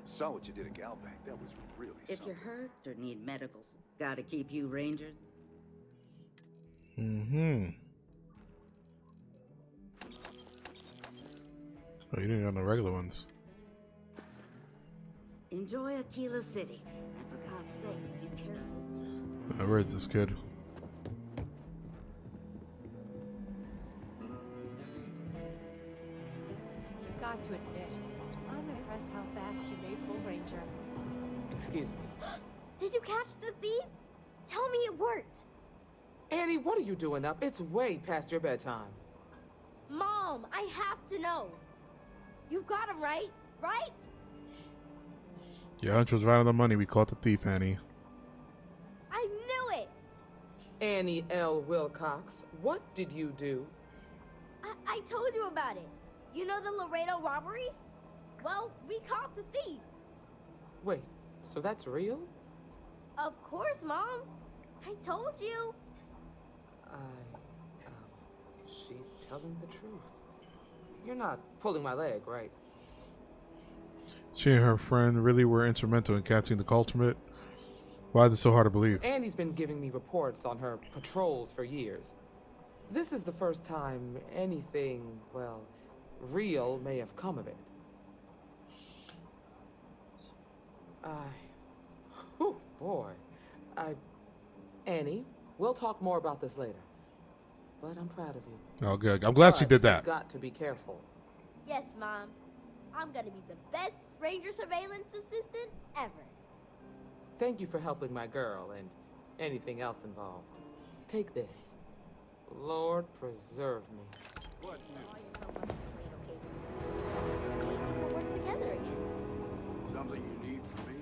Saw what you did at Galbank. That was really If something. you're hurt or need medicals, gotta keep you Rangers. Mm-hmm. Oh, you didn't got no regular ones. Enjoy Aquila City. And for God's sake, be careful. Where is this kid? Got to admit, I'm impressed how fast you made full Ranger. Excuse me. Did you catch the thief? Tell me it worked. Annie, what are you doing up? It's way past your bedtime. Mom, I have to know. You got him right? Right? Your hunch was right on the money. We caught the thief, Annie. I knew it. Annie L. Wilcox, what did you do? I told you about it. You know the Laredo robberies? Well, we caught the thief. Wait, so that's real? Of course, Mom. I told you. She's telling the truth. You're not pulling my leg, right? She and her friend really were instrumental in catching the culprit. Why is it so hard to believe? Annie's been giving me reports on her patrols for years. This is the first time anything, well, real may have come of it. Oh boy. Annie, we'll talk more about this later. But I'm proud of you. Oh, good. I'm glad she did that. You've got to be careful. Yes, Mom. I'm gonna be the best Ranger surveillance assistant ever. Thank you for helping my girl and anything else involved. Take this. Lord preserve me. What's new? Maybe we'll work together again. Something you need from me?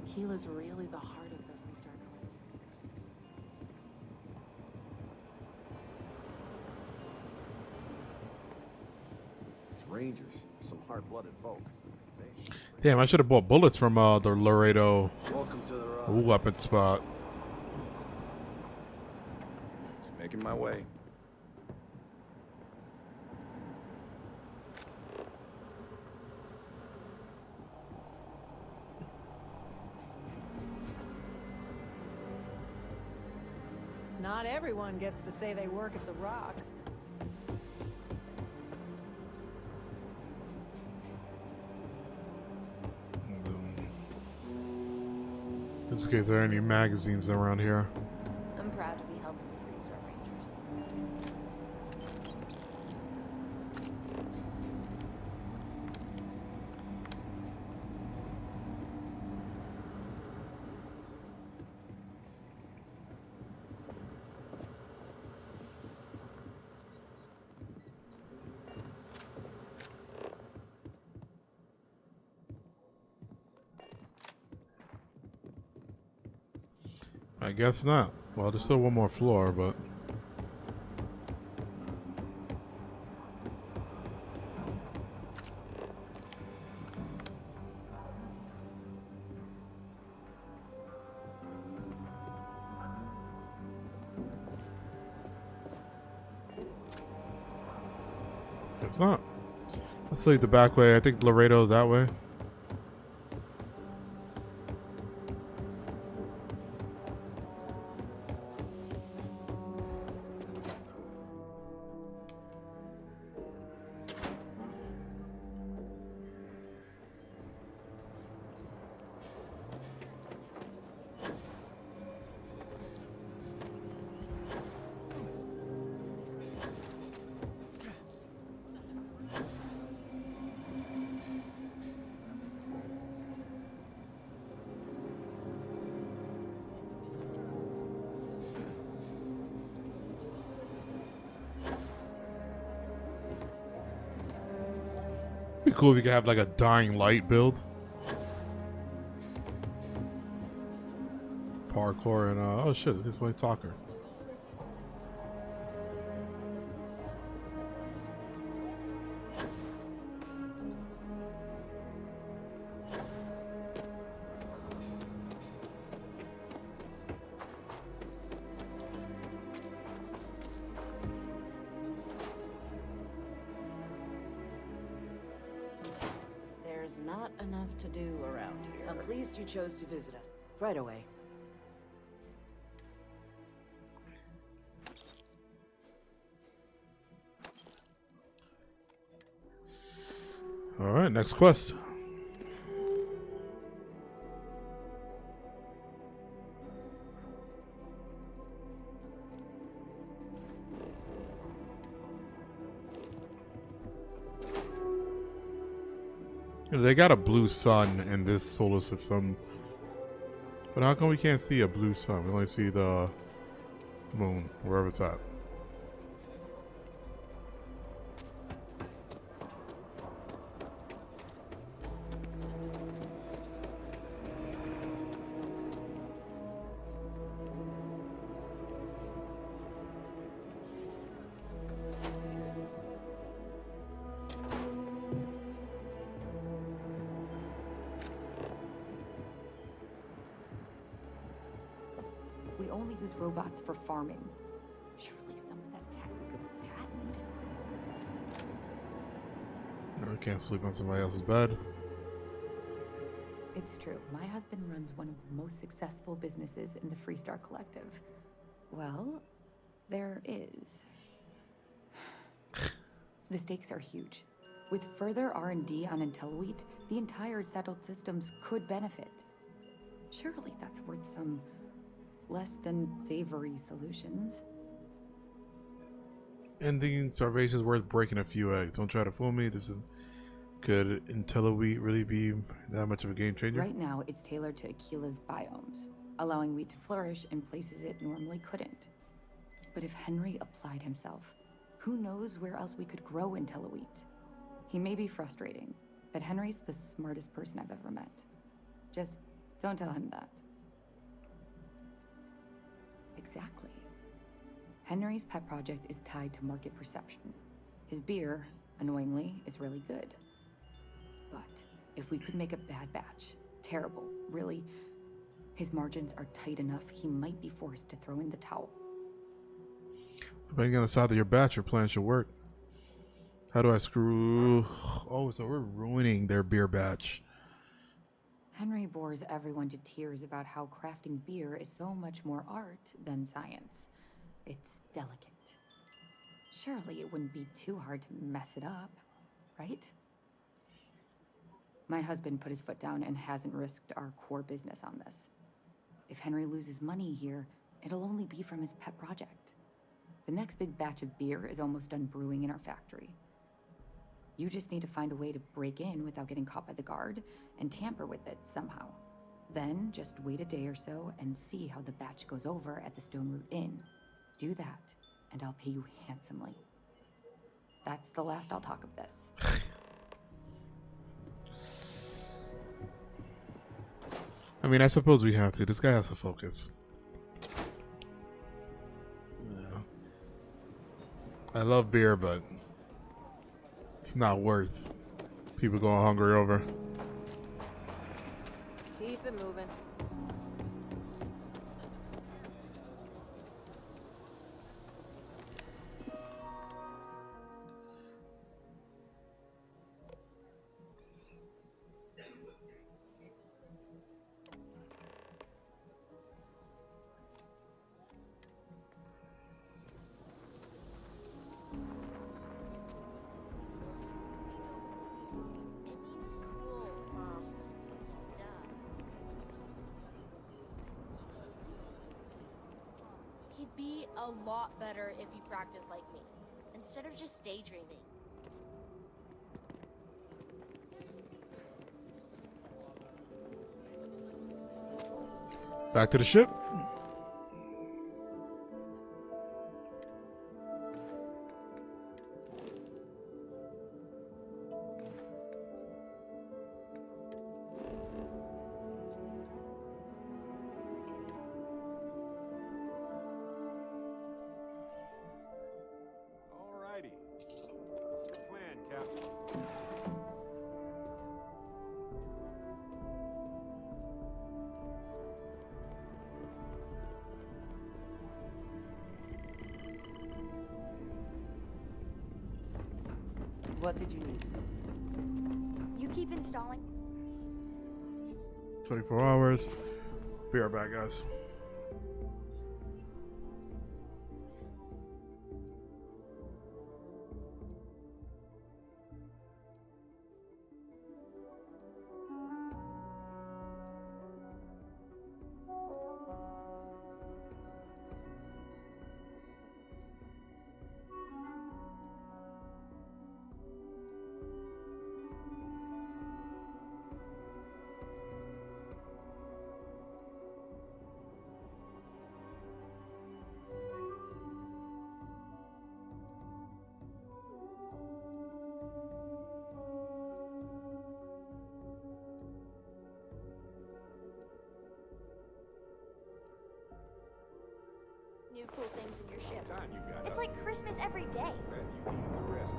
Aquila's really the heart of the Freestar Collective. These Rangers, some hard-blooded folk. Damn, I should have bought bullets from the Laredo Welcome to the weapon spot. Just making my way. Not everyone gets to say they work at the Rock. In this case, are there any magazines around here? I'm proud to be helping the Freestar Rangers. I guess not. Well, there's still one more floor, but... It's not. Let's leave the back way. I think Laredo's that way. Be cool if you could have like a dying light build. Parkour and oh shit, this plays soccer. There's not enough to do around here. I'm pleased you chose to visit us. Right away. All right, next quest. They got a blue sun in this solar system, but how come we can't see a blue sun? We only see the moon, wherever it's at. We only use robots for farming. Surely some of that tech we could patent. No, we can't sleep on somebody else's bed. It's true. My husband runs one of the most successful businesses in the Freestar Collective. Well, there is. The stakes are huge. With further R&D on IntelliWheat, the entire settled systems could benefit. Surely that's worth some less than savory solutions. Ending starvation is worth breaking a few eggs. Don't try to fool me. This is could IntelliWheat really be that much of a game changer? Right now, it's tailored to Aquila's biomes, allowing wheat to flourish in places it normally couldn't. But if Henry applied himself, who knows where else we could grow IntelliWheat? He may be frustrating, but Henry's the smartest person I've ever met. Just don't tell him that. Exactly. Henry's pet project is tied to market perception. His beer, annoyingly, is really good. But if we could make a bad batch, terrible, really, his margins are tight enough he might be forced to throw in the towel. Depending on the side of your batch, your plan should work. How do I screw... Oh, so we're ruining their beer batch. Henry bores everyone to tears about how crafting beer is so much more art than science. It's delicate. Surely it wouldn't be too hard to mess it up, right? My husband put his foot down and hasn't risked our core business on this. If Henry loses money here, it'll only be from his pet project. The next big batch of beer is almost done brewing in our factory. You just need to find a way to break in without getting caught by the guard and tamper with it somehow. Then just wait a day or so and see how the batch goes over at the Stone Root Inn. Do that, and I'll pay you handsomely. That's the last I'll talk of this. I mean, I suppose we have to. This guy has to focus. Yeah. I love beer, but it's not worth people going hungry over. Keep it moving. a lot better if you practice like me, instead of just daydreaming. Back to the ship. Alrighty. What's the plan, Captain? What did you need? You keep installing. 24 hours. Be right back, guys. New cool things in your ship. Time you got It's up. like Christmas every day. Bet you needed the rest.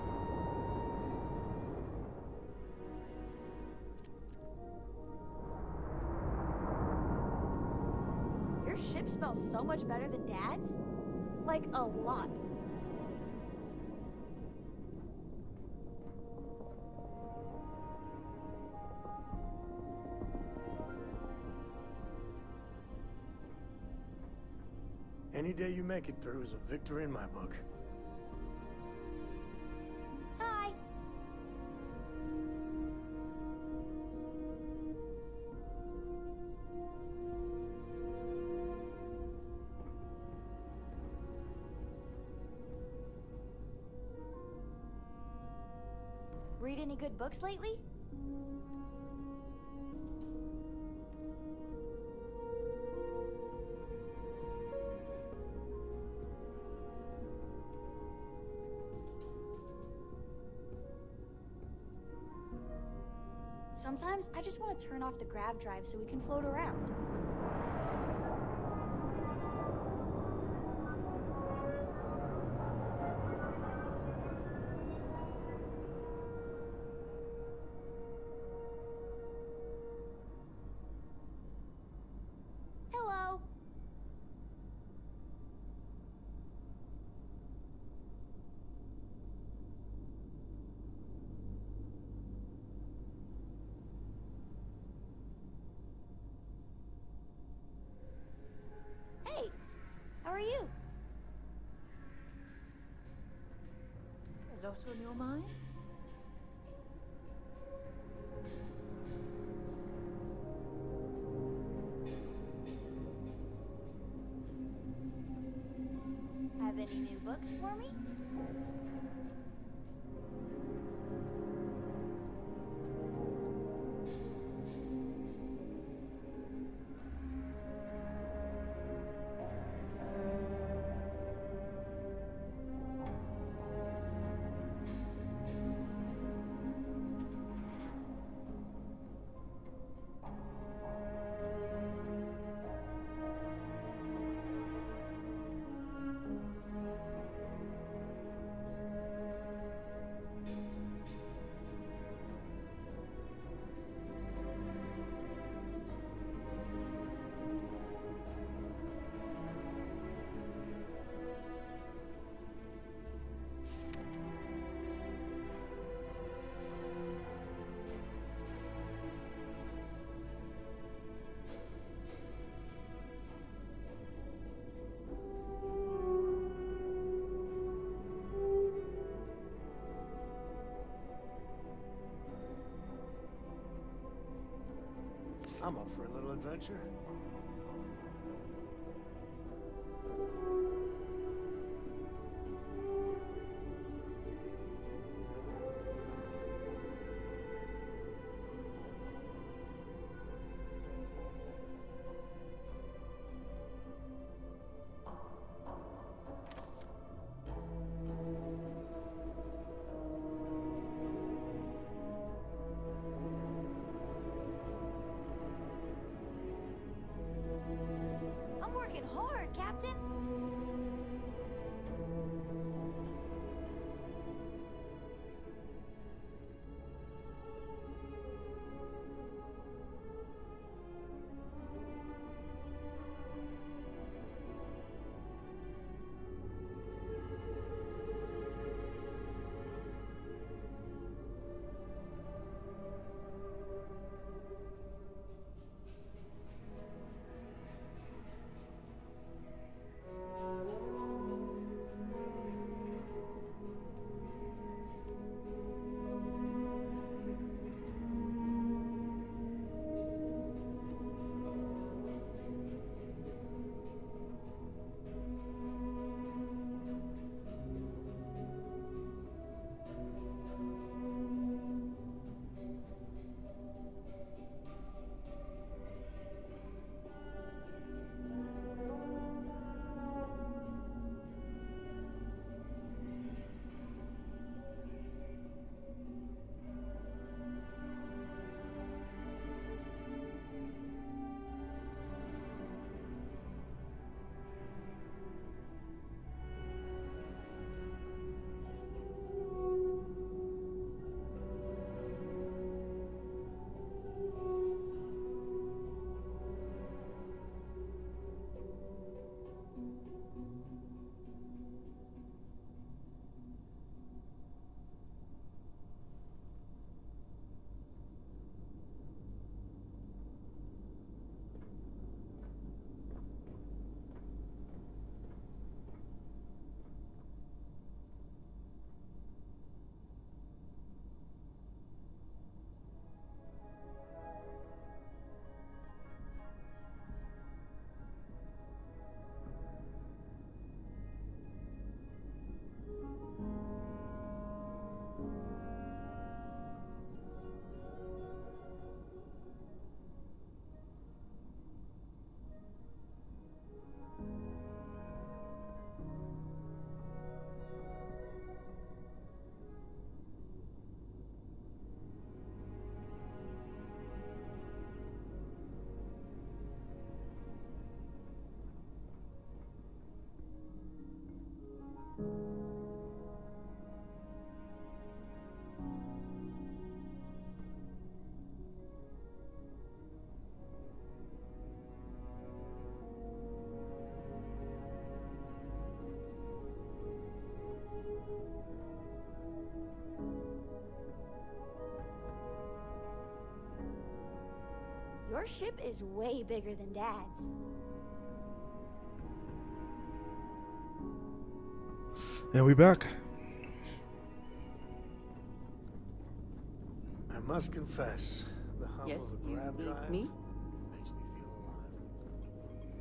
Your ship smells so much better than Dad's. Like a lot. Any day you make it through is a victory in my book. Hi. Read any good books lately? Sometimes I just want to turn off the grav drive so we can float around. Hello. Hey, how are you? A lot on your mind? Have any new books for me? I'm up for a little adventure. Captain? Your ship is way bigger than Dad's. And we back. I must confess, the hum Yes, of the you grav need drive me? makes me feel alive.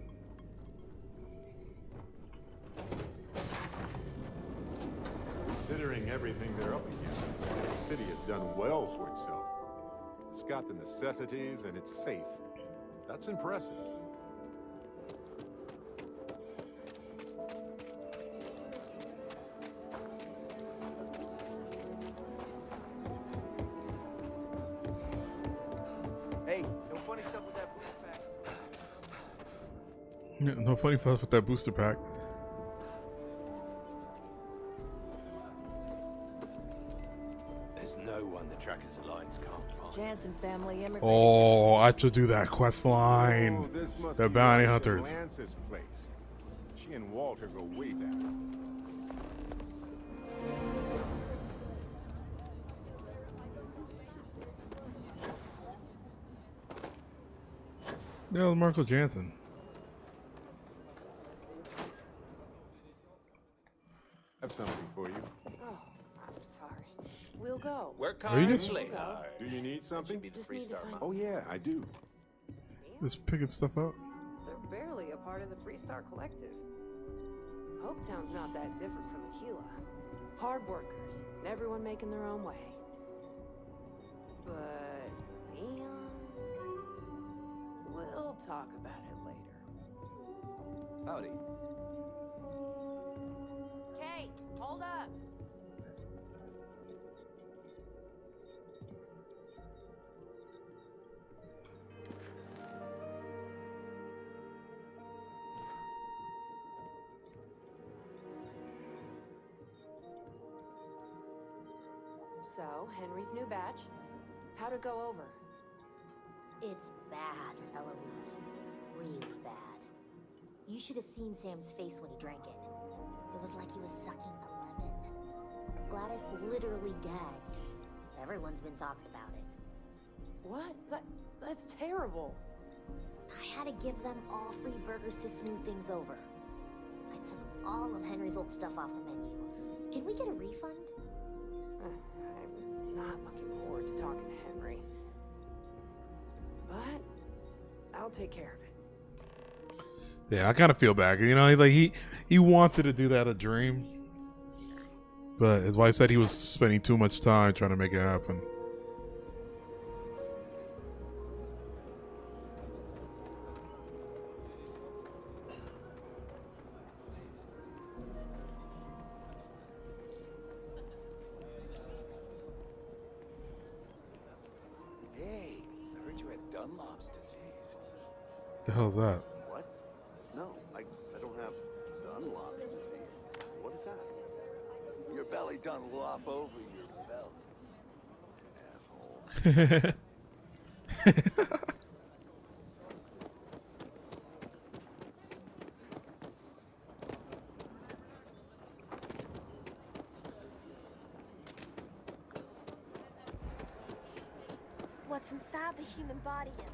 Considering everything they're up against, this city has done well for itself. It's got the necessities and it's safe. That's impressive. Hey, no funny stuff with that booster pack. No funny stuff with that booster pack. There's no one the Trackers Alliance can't find. Jansen family immigrated. Oh, I should do that quest line. Oh, this must The be bounty Rosa hunters. Lance's place. She and Walter go way back. Yeah, Marco Jansen. I have something for you. Oh, I'm sorry. We'll go. Work Are you hard, just- play hard. Do you need something? Be the Freestar month. Oh yeah, I do. Just picking stuff up. They're barely a part of the Freestar Collective. Hopetown's not that different from Aquila. Hard workers, and everyone making their own way. But Neon? We'll talk about it later. Howdy. Kate, hold up. So, Henry's new batch. How'd it go over? It's bad, Eloise. Really bad. You should have seen Sam's face when he drank it. It was like he was sucking a lemon. Gladys literally gagged. Everyone's been talking about it. What? That's terrible. I had to give them all free burgers to smooth things over. I took all of Henry's old stuff off the menu. Can we get a refund? I'm not looking forward to talking to Henry. But I'll take care of it. Yeah, I kind of feel bad. You know, he wanted to do that a dream, but his wife said he was spending too much time trying to make it happen. Hey, I heard you had Dunlop's disease. The hell's that? What? No, I don't have Dunlop's disease. What is that? Your belly Dunlop over your belly. Asshole. What's inside the human body is...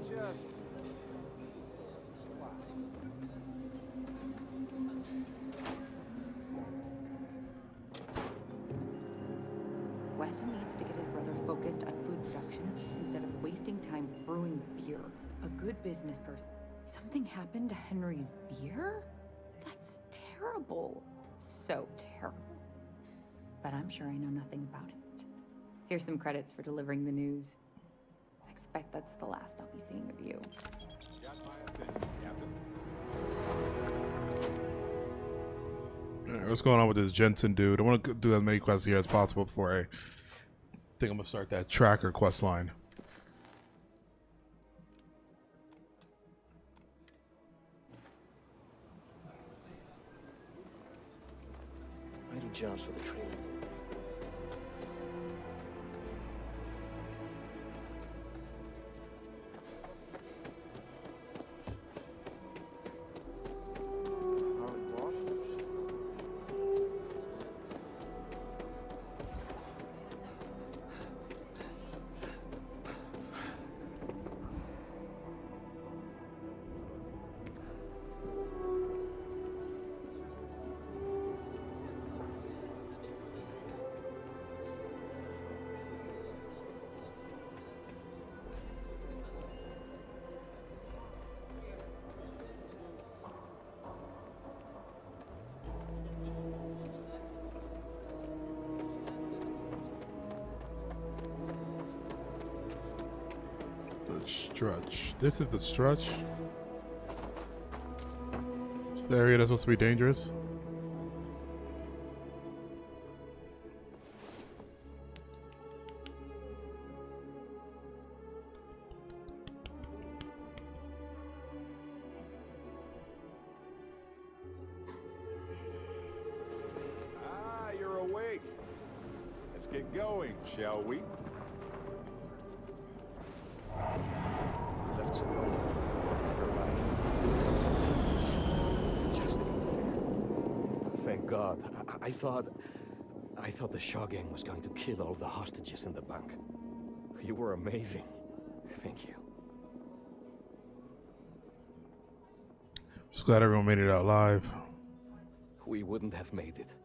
Just... wow. Weston needs to get his brother focused on food production instead of wasting time brewing beer. A good business person. Something happened to Henry's beer? That's terrible. So terrible. But I'm sure I know nothing about it. Here's some credits for delivering the news. I expect that's the last I'll be seeing of you. Got my attention, Captain. All right, what's going on with this Jensen dude? I want to do as many quests here as possible before I think I'm gonna start that tracker quest line. I do jobs for the trailer. Stretch. This is the stretch. It's the area that's supposed to be dangerous. Ah, you're awake. Let's get going, shall we? Left Sedona for a better life. Just ain't fair. Thank God. I thought the Shaw gang was going to kill all the hostages in the bank. You were amazing. Thank you. Just glad everyone made it out alive. We wouldn't have made it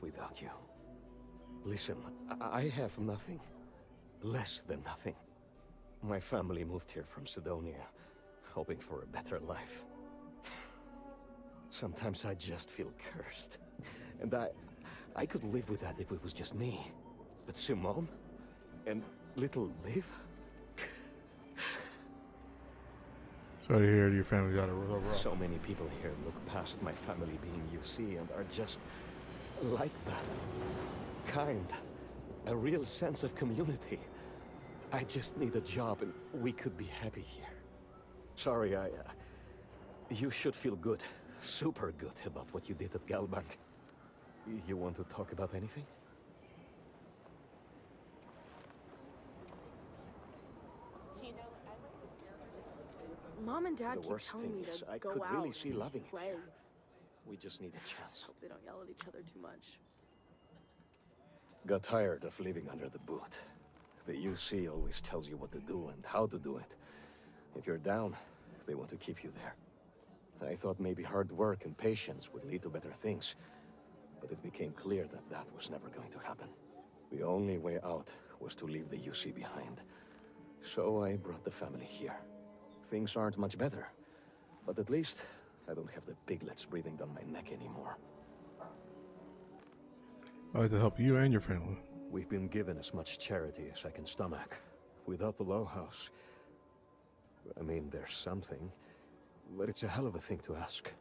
without you. Listen, I have nothing. Less than nothing. My family moved here from Sidonia, hoping for a better life. Sometimes I just feel cursed. And I could live with that if it was just me. But Simone? And little Liv? Sorry to hear your family got a real rough. So many people here look past my family being UC and are just like that. Kind. A real sense of community. I just need a job and we could be happy here. Sorry, you should feel good. Super good about what you did at Galbank. You want to talk about anything? Mom and Dad The keep worst telling thing me is to I go could out really see and loving it play. here. We just need a I chance. just hope they don't yell at each other too much. Got tired of living under the boot. The UC always tells you what to do and how to do it. If you're down, they want to keep you there. I thought maybe hard work and patience would lead to better things, but it became clear that that was never going to happen. The only way out was to leave the UC behind. So I brought the family here. Things aren't much better, but at least I don't have the piglets breathing down my neck anymore. I'd like to help you and your family. We've been given as much charity as I can stomach. Without the Low House, I mean, there's something, but it's a hell of a thing to ask.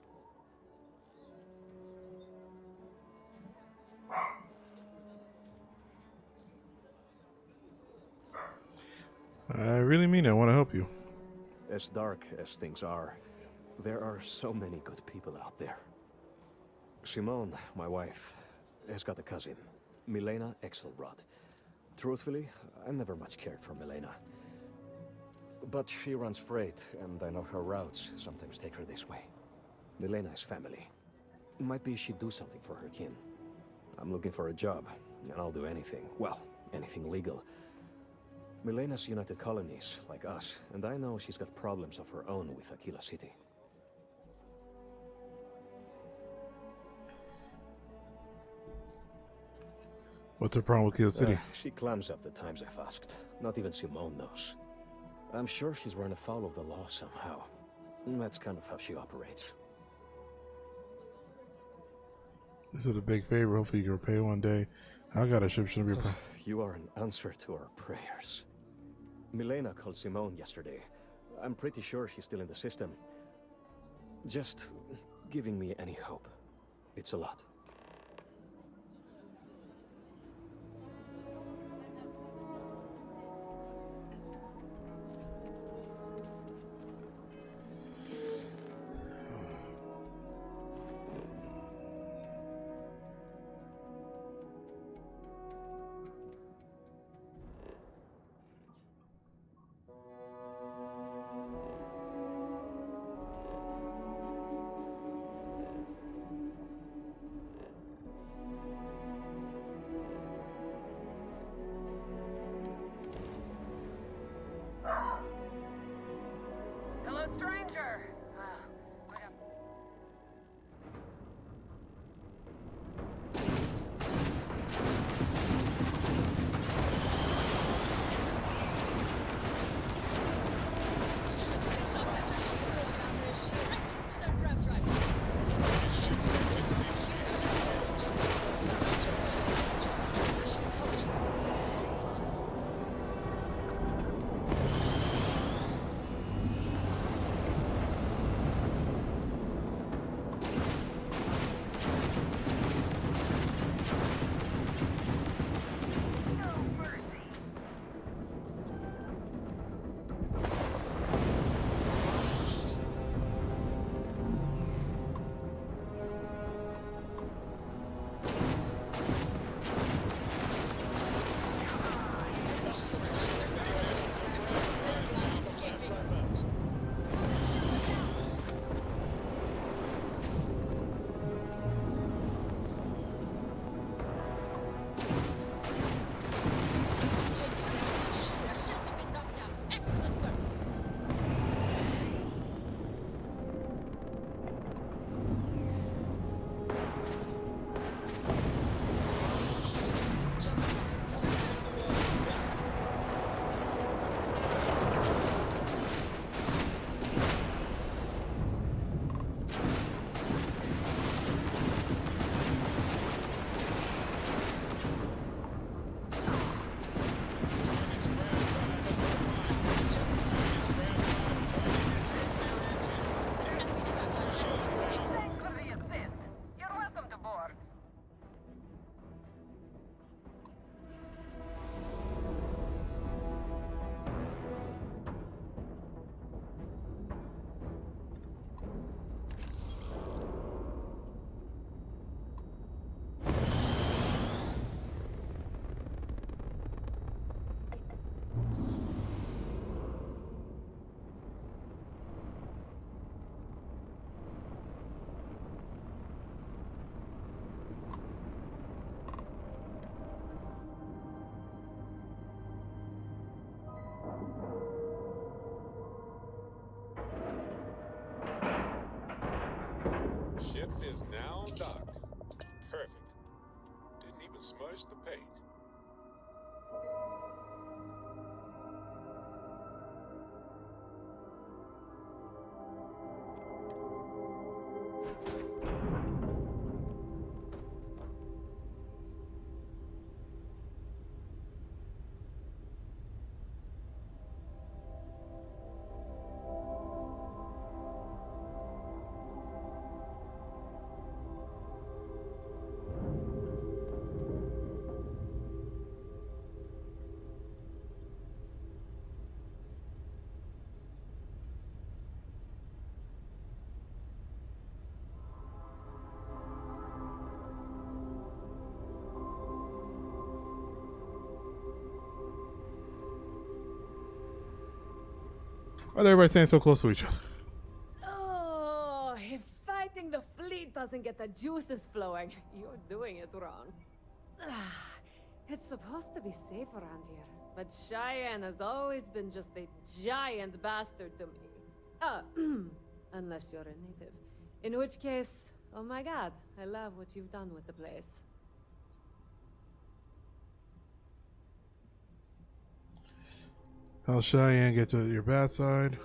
I really mean it. I want to help you. As dark as things are, there are so many good people out there. Simone, my wife, has got a cousin, Milena Exelrod. Truthfully, I never much cared for Milena. But she runs freight, and I know her routes sometimes take her this way. Milena is family. Might be she'd do something for her kin. I'm looking for a job, and I'll do anything. Well, anything legal. Milena's United Colonies, like us, and I know she's got problems of her own with Aquila City. What's her problem with Kill City? She clams up the times I've asked. Not even Simone knows. I'm sure she's run afoul of the law somehow. That's kind of how she operates. This is a big favor. Hopefully you can repay one day. I got a ship. Shouldn't be a problem. You are an answer to our prayers. Milena called Simone yesterday. I'm pretty sure she's still in the system. Just giving me any hope. It's a lot. smudge the paint. Why is everybody staying so close to each other? Oh, if fighting the fleet doesn't get the juices flowing, you're doing it wrong. It's supposed to be safe around here, but Cheyenne has always been just a giant bastard to me. Unless you're a native. In which case, oh my god, I love what you've done with the place. How Cheyenne get to your bad side?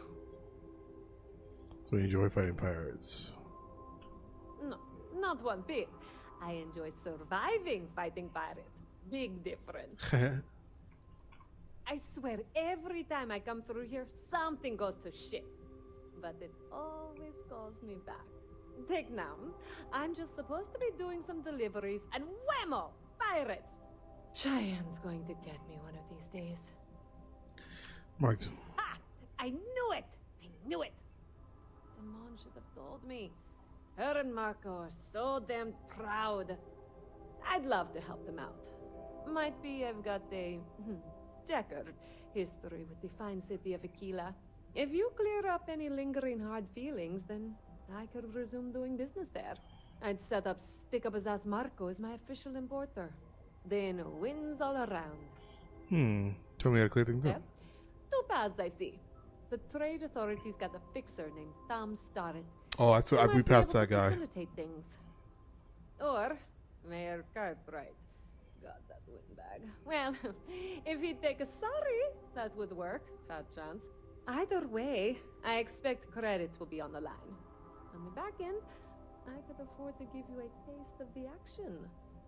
So you enjoy fighting pirates. No, not one bit. I enjoy surviving fighting pirates. Big difference. I swear, every time I come through here, something goes to shit. But it always calls me back. Take now. I'm just supposed to be doing some deliveries, and whammo! Pirates! Cheyenne's going to get me one of these days. Mark. Ha! I knew it! I knew it! Simone should have told me. Her and Marco are so damned proud. I'd love to help them out. Might be I've got a checkered history with the fine city of Aquila. If you clear up any lingering hard feelings, then I could resume doing business there. I'd set up Stick-Up-His-Ass Marco as my official importer. Then wins all around. Tell me how to clear things up. Two paths I see. The trade authorities got a fixer named Tom Starrett. Oh, we passed that guy. Facilitate things. Or Mayor Cartwright. Got that windbag. Well, if he'd take a sorry, that would work. Fat chance. Either way, I expect credits will be on the line. On the back end, I could afford to give you a taste of the action.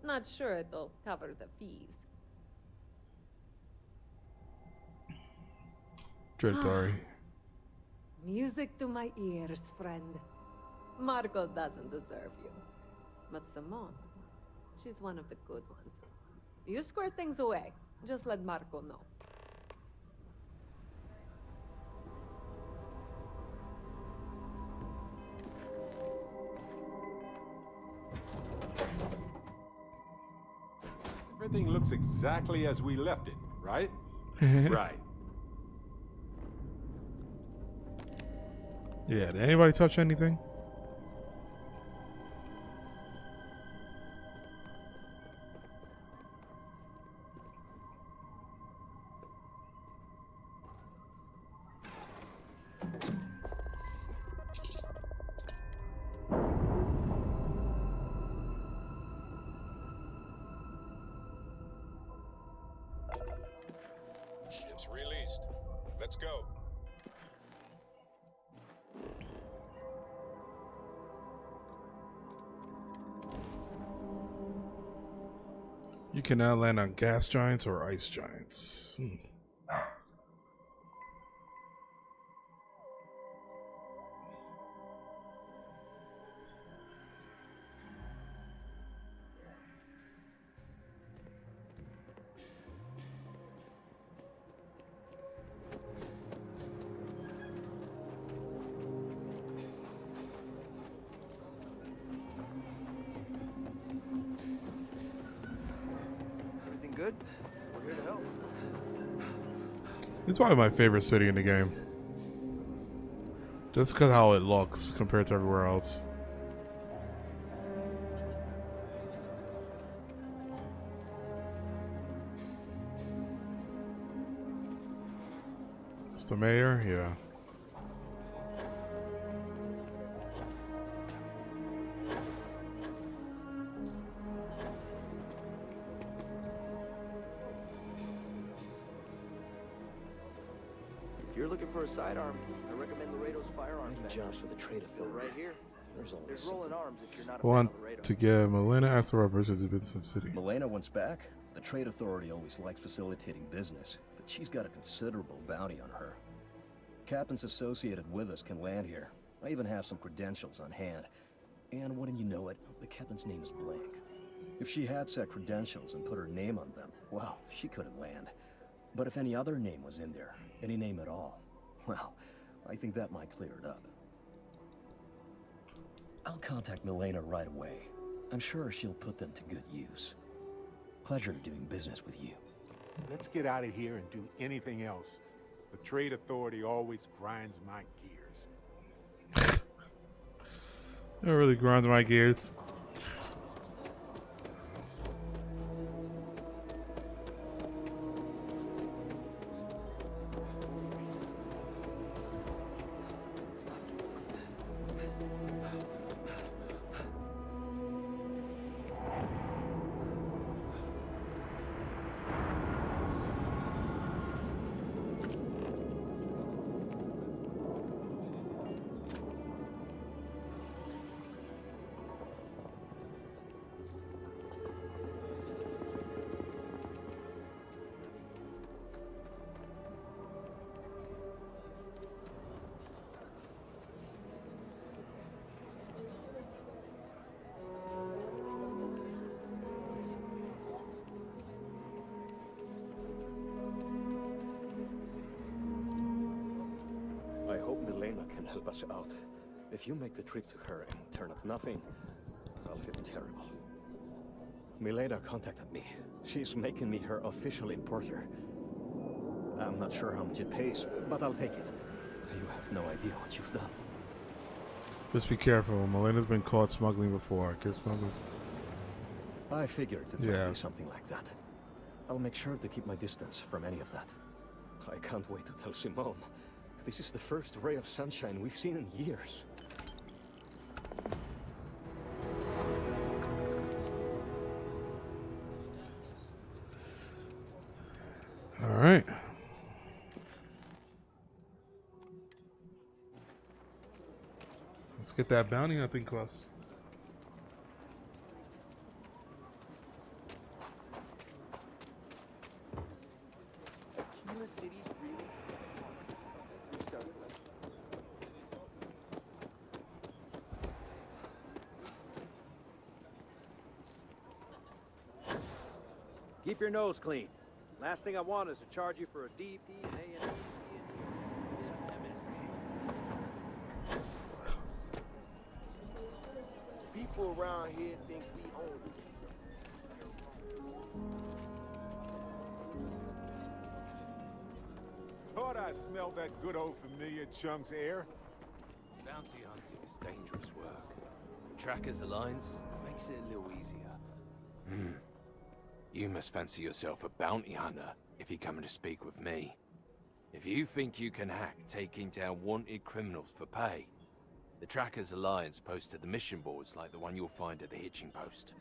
Not sure it'll cover the fees. Dreadtari. Music to my ears, friend. Marco doesn't deserve you. But Simone, she's one of the good ones. You square things away. Just let Marco know. Everything looks exactly as we left it, right? Right. Yeah, did anybody touch anything? Ship's released. Let's go. You can now land on gas giants or ice giants. Everything good? We're here to help. It's probably my favorite city in the game. Just because how it looks compared to everywhere else. It's the mayor? Yeah. sidearm, I recommend Laredo's firearms. Jobs for the trade authority. Right here. There's rolling arms if you're not a fan Want of Laredo. to get Milena after Roberts to do business in the city. Milena wants back. The trade authority always likes facilitating business, but she's got a considerable bounty on her. Captains associated with us can land here. I even have some credentials on hand. And wouldn't you know it, the captain's name is blank. If she had set credentials and put her name on them, well, she couldn't land. But if any other name was in there, any name at all, well, I think that might clear it up. I'll contact Milena right away. I'm sure she'll put them to good use. Pleasure doing business with you. Let's get out of here and do anything else. The trade authority always grinds my gears. It really grinds my gears. I hope Milena can help us out. If you make the trip to her and turn up nothing, I'll feel terrible. Milena contacted me. She's making me her official importer. I'm not sure how much it pays, but I'll take it. You have no idea what you've done. Just be careful. Milena's been caught smuggling before. Get smuggled. I figured it might be something like that. I'll make sure to keep my distance from any of that. I can't wait to tell Simone. This is the first ray of sunshine we've seen in years. All right. Let's get that bounty hunting quest. Aquila City's really Freestar Collective. Keep your nose clean. Last thing I want is to charge you for a DP and A&E. People around here think we own it. Thought I smelled that good old familiar Chunk's air. Bounty hunting is dangerous work. Trackers Alliance makes it a little easier. You must fancy yourself a bounty hunter if you're coming to speak with me. If you think you can hack taking down wanted criminals for pay, the Trackers Alliance posted the mission boards like the one you'll find at the hitching post.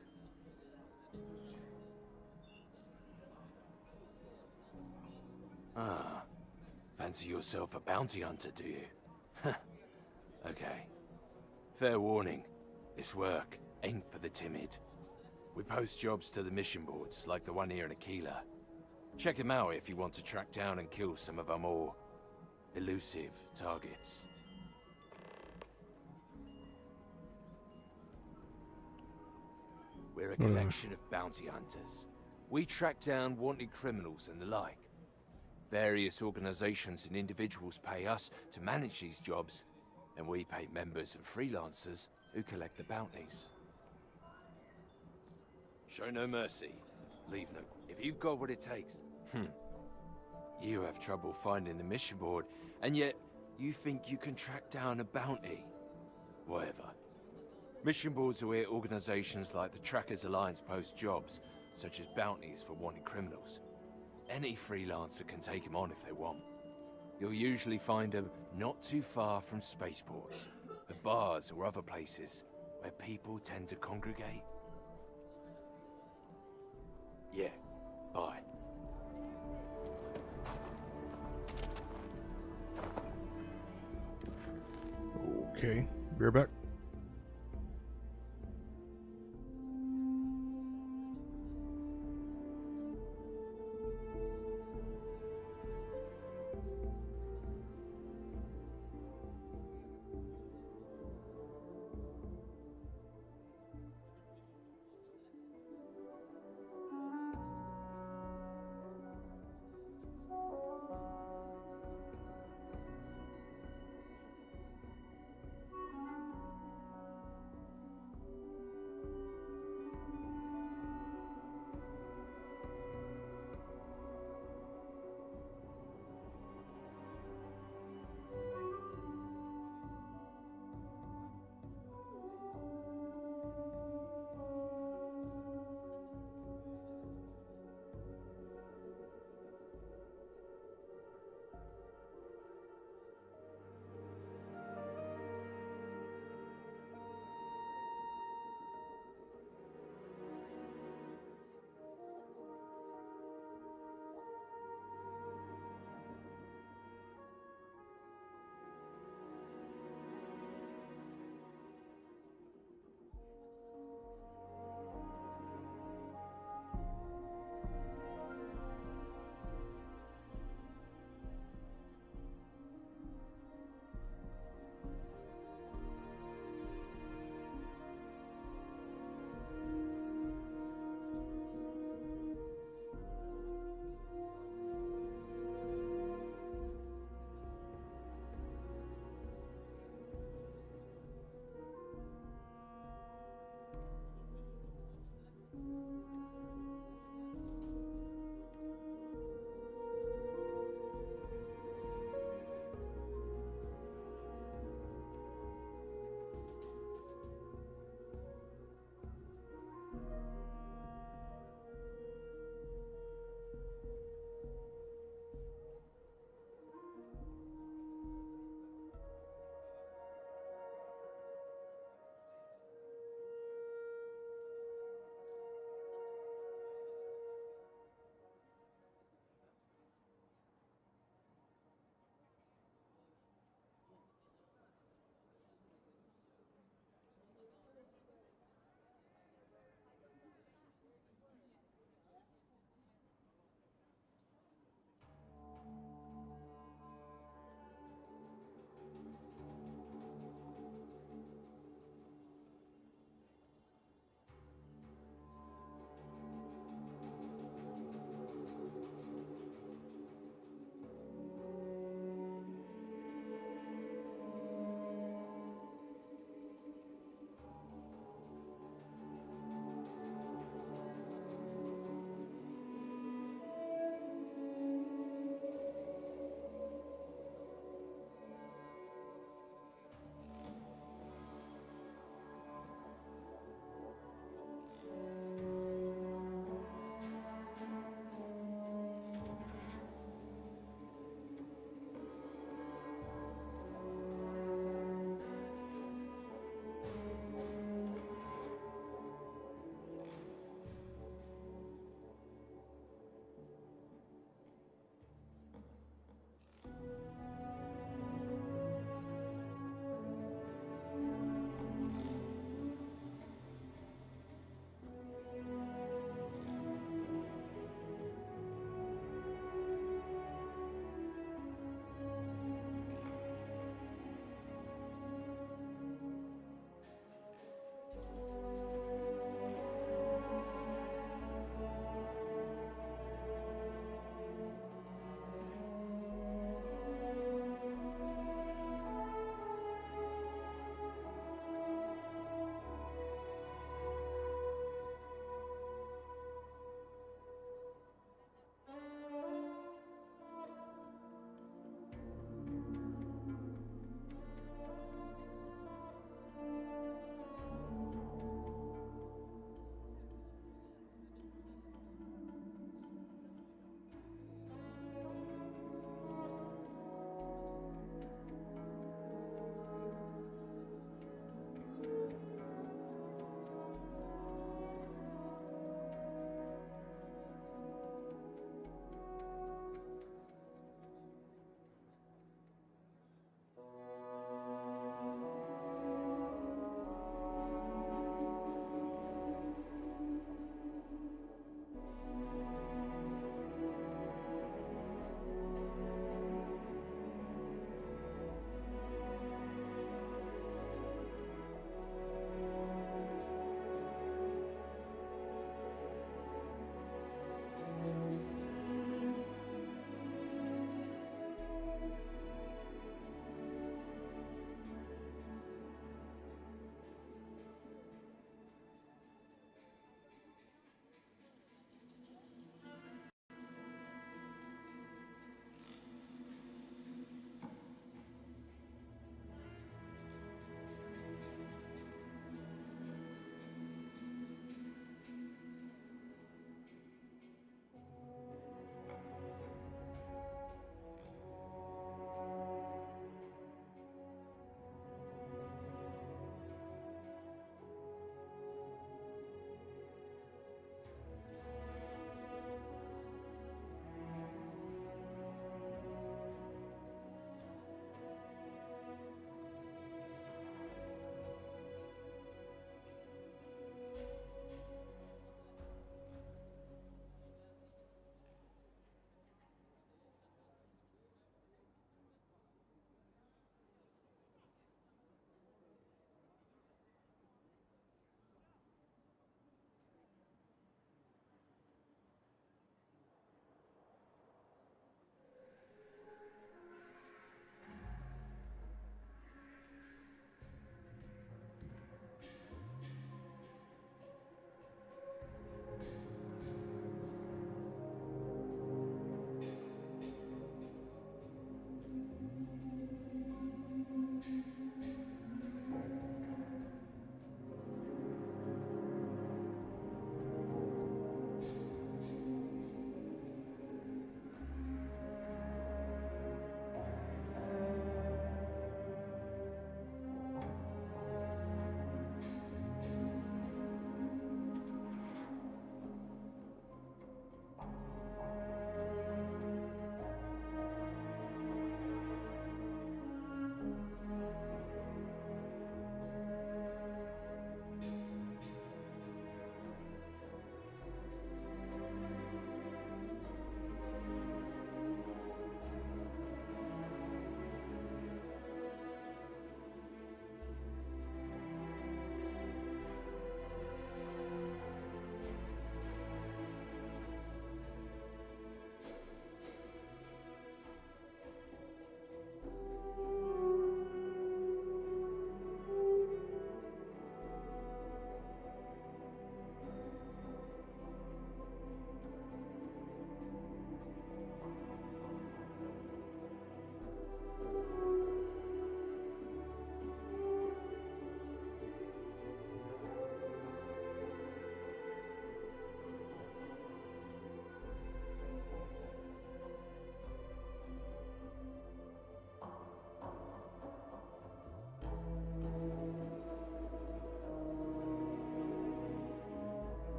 Ah, fancy yourself a bounty hunter, do you? Okay. Fair warning, this work ain't for the timid. We post jobs to the mission boards, like the one here in Aquila. Check them out if you want to track down and kill some of our more elusive targets. We're a collection of bounty hunters. We track down wanted criminals and the like. Various organizations and individuals pay us to manage these jobs, and we pay members and freelancers who collect the bounties. Show no mercy, leave no... If you've got what it takes, you have trouble finding the mission board, and yet you think you can track down a bounty. Whatever. Mission boards are where organizations like the Trackers Alliance post jobs, such as bounties for wanted criminals. Any freelancer can take them on if they want. You'll usually find them not too far from spaceports, at bars or other places where people tend to congregate. Yeah, bye. Okay, we're back.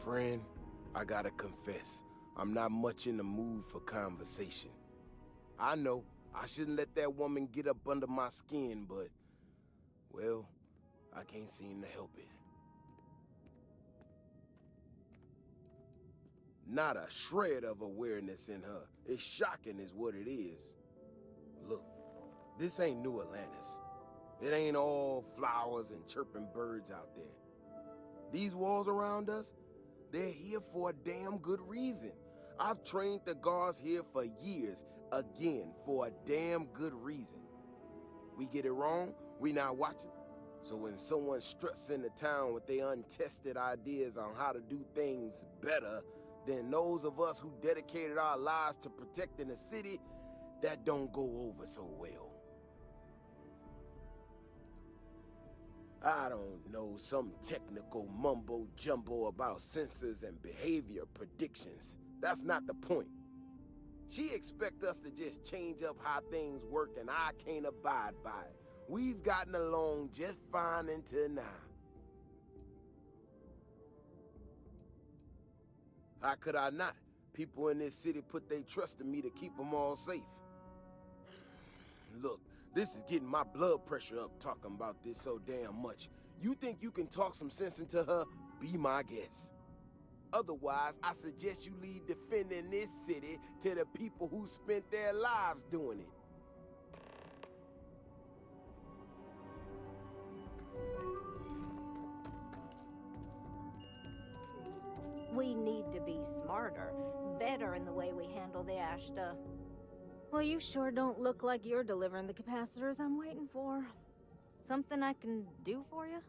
Friend, I gotta confess, I'm not much in the mood for conversation. I know I shouldn't let that woman get up under my skin, but, well, I can't seem to help it. Not a shred of awareness in her. It's shocking is what it is. Look, this ain't New Atlantis. It ain't all flowers and chirping birds out there. These walls around us, they're here for a damn good reason. I've trained the guards here for years, again, for a damn good reason. We get it wrong, we not watching. So when someone struts into town with their untested ideas on how to do things better than those of us who dedicated our lives to protecting the city, that don't go over so well. I don't know, some technical mumbo-jumbo about sensors and behavior predictions. That's not the point. She expects us to just change up how things work and I can't abide by it. We've gotten along just fine until now. How could I not? People in this city put their trust in me to keep them all safe. Look, this is getting my blood pressure up talking about this so damn much. You think you can talk some sense into her? Be my guest. Otherwise, I suggest you leave defending this city to the people who spent their lives doing it. We need to be smarter, better in the way we handle the Ashta. Well, you sure don't look like you're delivering the capacitors I'm waiting for. Something I can do for you?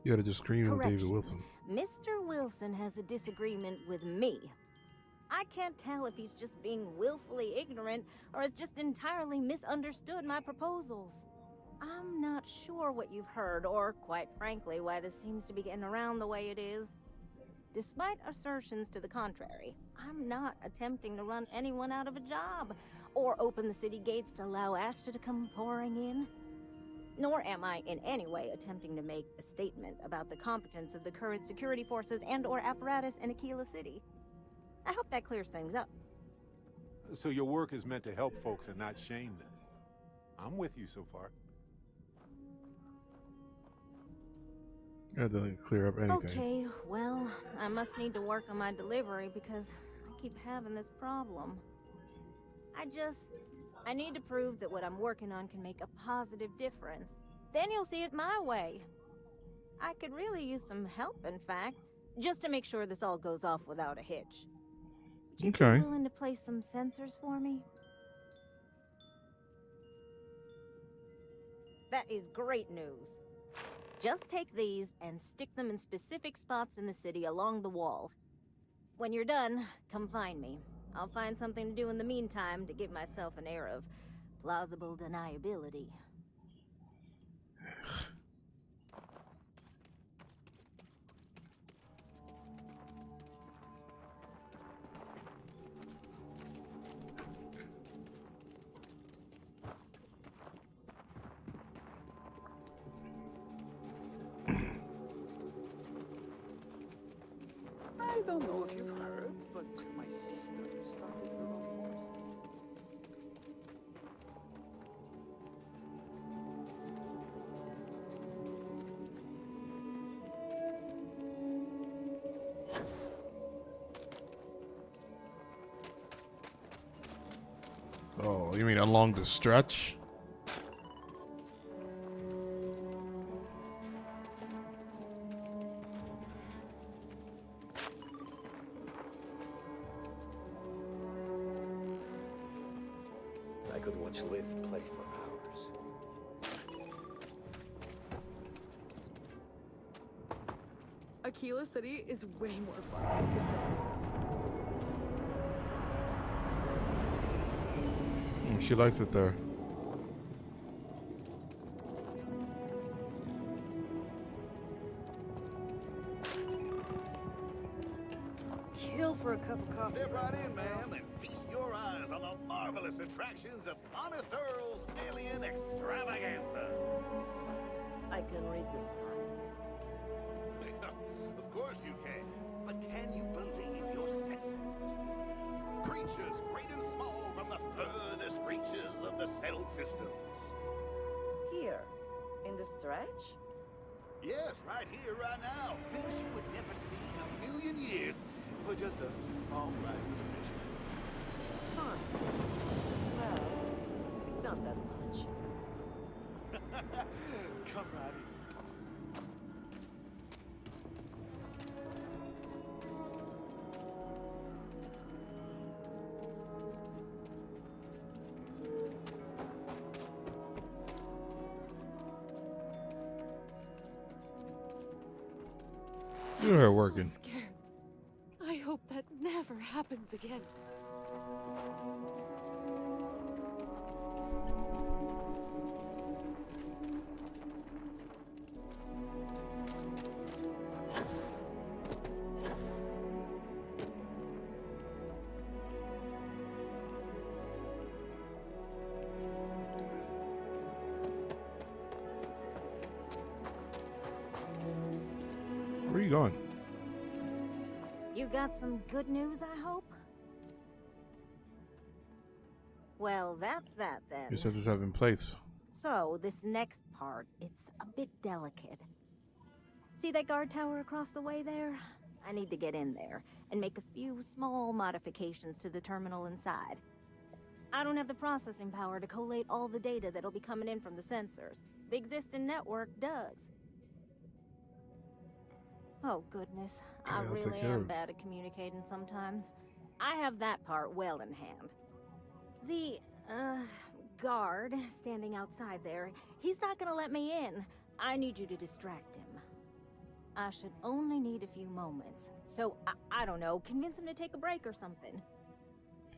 You gotta just scream on David Wilson. Mr. Wilson has a disagreement with me. I can't tell if he's just being willfully ignorant or has just entirely misunderstood my proposals. I'm not sure what you've heard, or quite frankly, why this seems to be getting around the way it is. Despite assertions to the contrary, I'm not attempting to run anyone out of a job, or open the city gates to allow Ashta to come pouring in. Nor am I in any way attempting to make a statement about the competence of the current security forces and/or apparatus in Aquila City. I hope that clears things up. So your work is meant to help folks and not shame them. I'm with you so far. That doesn't clear up anything. Okay, well, I must need to work on my delivery because I keep having this problem. I need to prove that what I'm working on can make a positive difference. Then you'll see it my way. I could really use some help, in fact, just to make sure this all goes off without a hitch. Would you be willing to place some sensors for me? That is great news. Just take these and stick them in specific spots in the city along the wall. When you're done, come find me. I'll find something to do in the meantime to give myself an air of plausible deniability. I don't know if you've heard, but my sister started her own course. Oh, you mean along the stretch? I could watch Liv play for hours. Aquila City is way more fun than Sidonia. She likes it there. Kill for a cup of coffee. Step right in, ma'am, and feast your eyes on the marvelous attractions of Honest Earl's Alien Extravaganza. I can read the sign. Of course you can. But can you believe your senses? Creatures great and small from the furthest reaches of the settled systems. Here, in the stretch? Yes, right here, right now. Things you would never see in a million years for just a small price of admission. Huh. Well, it's not that much. Come right in. You're here working. Scared. I hope that never happens again. Where are you going? You got some good news, I hope? Well, that's that then. Your senses have in place. So, this next part, it's a bit delicate. See that guard tower across the way there? I need to get in there and make a few small modifications to the terminal inside. I don't have the processing power to collate all the data that'll be coming in from the sensors. The existing network does. Oh, goodness. I I'll take really care am of it. bad at communicating sometimes. I have that part well in hand. The, guard standing outside there, he's not gonna let me in. I need you to distract him. I should only need a few moments. So, I don't know, convince him to take a break or something.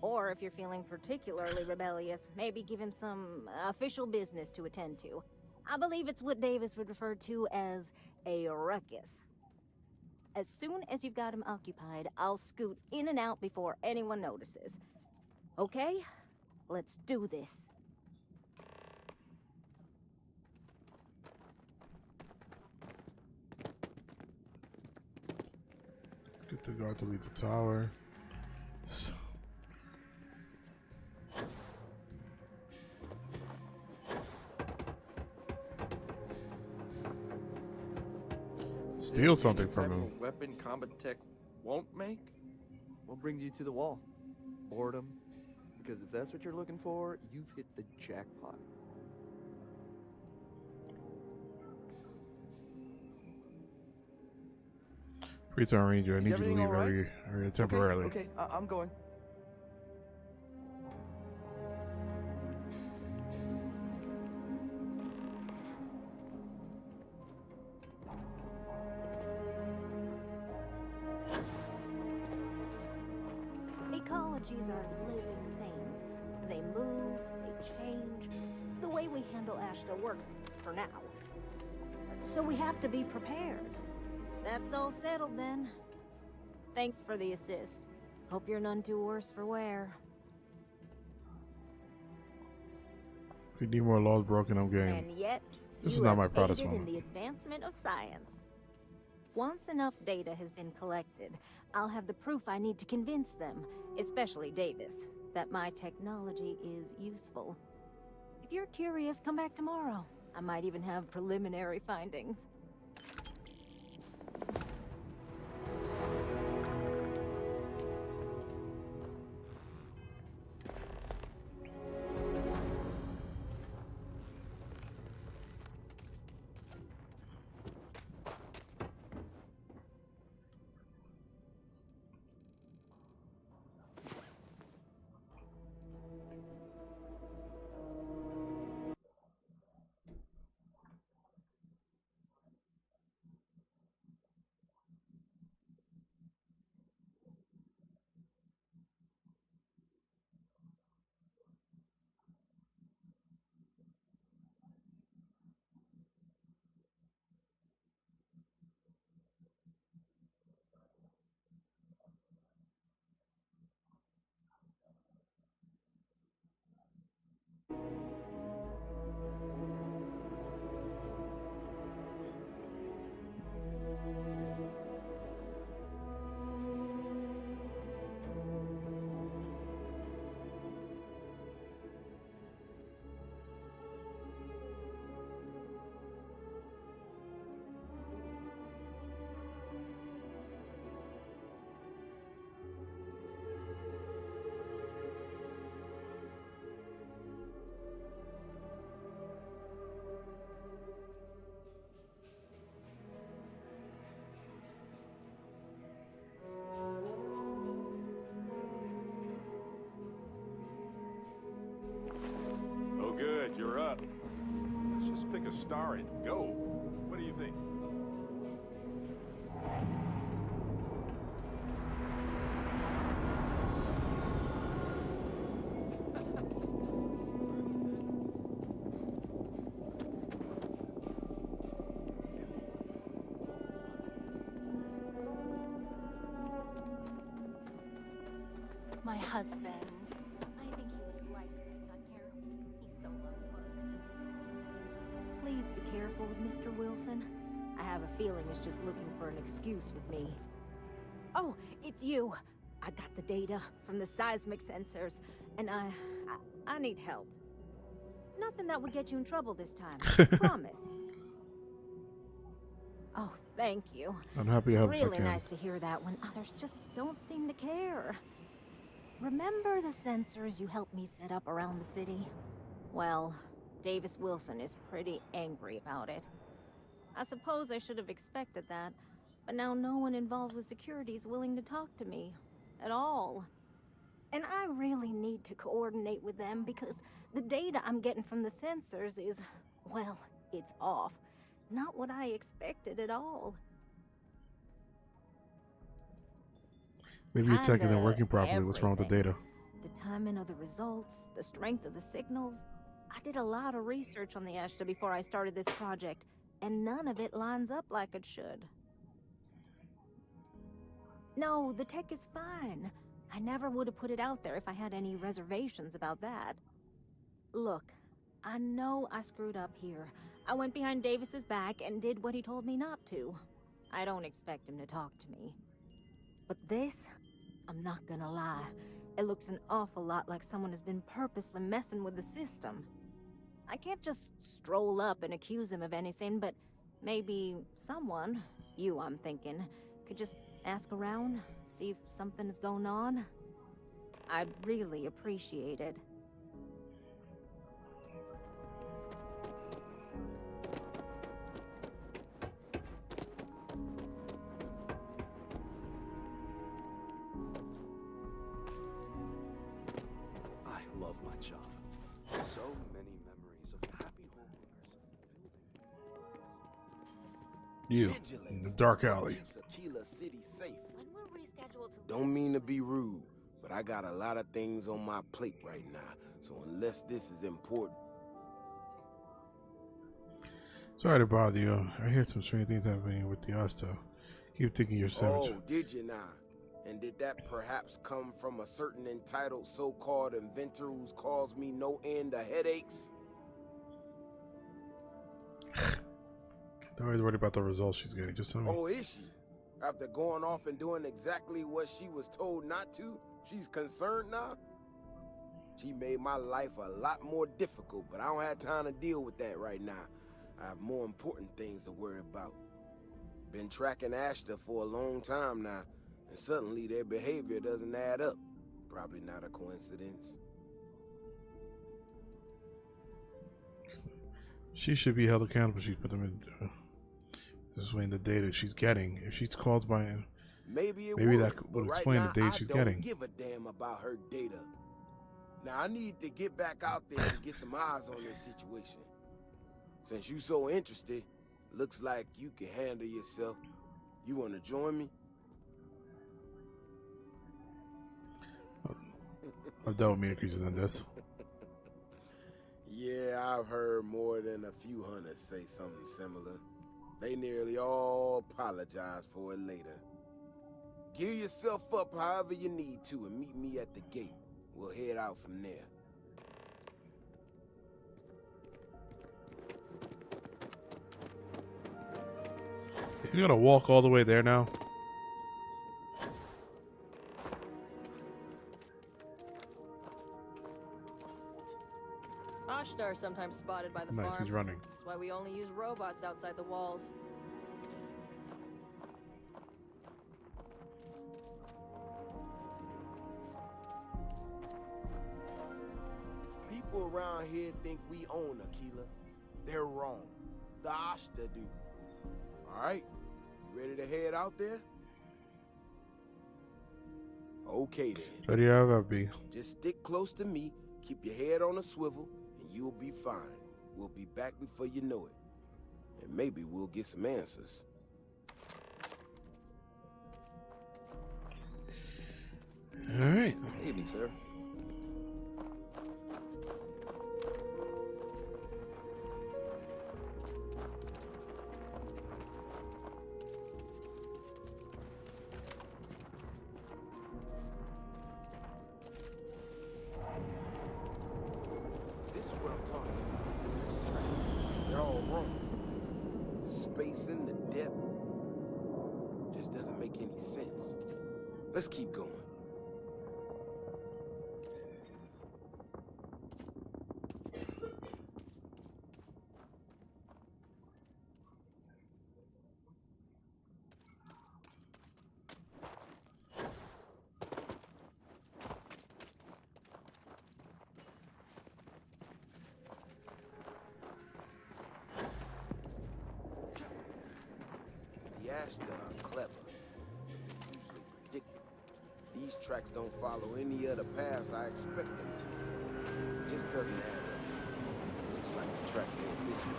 Or if you're feeling particularly rebellious, maybe give him some official business to attend to. I believe it's what Davis would refer to as a ruckus. As soon as you've got him occupied, I'll scoot in and out before anyone notices. Okay? Let's do this. Get the guard to leave the tower. Steal something from Any him. type of weapon combat tech won't make? What brings you to the wall? Boredom? Because if that's what you're looking for, you've hit the jackpot. Return Ranger, I need you to everything leave all right? area temporarily. Okay, I'm going. Ecologies are living things. They move, they change. The way we handle Ashta works for now. So we have to be prepared. That's all settled then. Thanks for the assist. Hope you're none too worse for wear. If you need more laws broken, I'm game. And yet, This is you not have my proudest aided in moment. the advancement of science. Once enough data has been collected, I'll have the proof I need to convince them, especially Davis, that my technology is useful. If you're curious, come back tomorrow. I might even have preliminary findings. pick a star and go. What do you think? My husband. I think he would have liked being on here. He's so loves bugs. Please be careful with Mr. Wilson. I have a feeling he's just looking for an excuse with me. Oh, it's you. I got the data from the seismic sensors, and I need help. Nothing that would get you in trouble this time. Promise. Oh, thank you. I'm happy to help if I It's really can. nice to hear that when others just don't seem to care. Remember the sensors you helped me set up around the city? Well, Davis Wilson is pretty angry about it. I suppose I should have expected that, but now no one involved with security is willing to talk to me. At all. And I really need to coordinate with them because the data I'm getting from the sensors is, well, it's off. Not what I expected at all. Maybe you're checking they're Kinda working properly. What's wrong with the data? The timing of the results, the strength of the signals. I did a lot of research on the Ashta before I started this project, and none of it lines up like it should. No, the tech is fine. I never would have put it out there if I had any reservations about that. Look, I know I screwed up here. I went behind Davis's back and did what he told me not to. I don't expect him to talk to me. But this, I'm not gonna lie, it looks an awful lot like someone has been purposely messing with the system. I can't just stroll up and accuse him of anything, but maybe someone, you I'm thinking, could just ask around, see if something's going on. I'd really appreciate it. I love my job. So many memories of happy homeowners. You, in the dark alley. Aquila City safe. When we're rescheduled to Don't mean to be rude, but I got a lot of things on my plate right now. So unless this is important. Sorry to bother you. I hear some strange things happening with the Ashta. Keep thinking you're savage. Oh, did you now? And did that perhaps come from a certain entitled so-called inventor who's caused me no end of headaches? Don't worry worried about the results she's getting. Just tell me. Oh, is she? After going off and doing exactly what she was told not to, she's concerned now? She made my life a lot more difficult, but I don't have time to deal with that right now. I have more important things to worry about. Been tracking Ashta for a long time now, and suddenly their behavior doesn't add up. Probably not a coincidence. She should be held accountable. She put them in. This is when the data she's getting. If she's caused by him, maybe that would but explain right the now, data she's I getting. don't give a damn about her data. Now I need to get back out there and get some eyes on this situation. Since you so interested, looks like you can handle yourself. You want to join me? I've dealt with meaner creatures than this. Yeah, I've heard more than a few hunters say something similar. They nearly all apologize for it later. Gear yourself up however you need to and meet me at the gate. We'll head out from there. You gotta walk all the way there now? Ashta are sometimes spotted by the Nice, farms. he's running. That's why we only use robots outside the walls. People around here think we own Aquila. They're wrong. The Ashta do. Alright, you ready to head out there? Okay then. Ready to be. Just stick close to me, keep your head on a swivel, and you'll be fine. We'll be back before you know it. And maybe we'll get some answers. All right. Evening, sir. This is what I'm talking about. These tracks, they're all wrong. The spacing, the depth, just doesn't make any sense. Let's keep going. The Ashta are clever, but usually predictable. These tracks don't follow any other paths I expect them to. It just doesn't add up. Looks like the tracks head this way.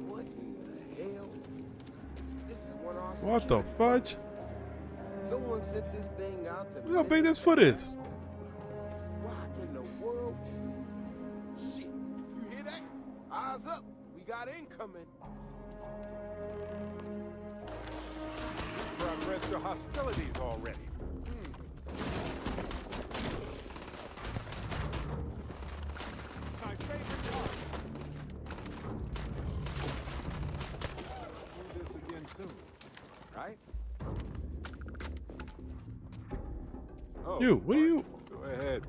What in the hell? This is one of our What the fudge? Someone sent this thing out to Look how big this foot is. What in the world? Shit, you hear that? Eyes up, we got incoming. Progress to hostilities already. My favorite part. Do this again soon, right? Oh, You, what are you? Go ahead.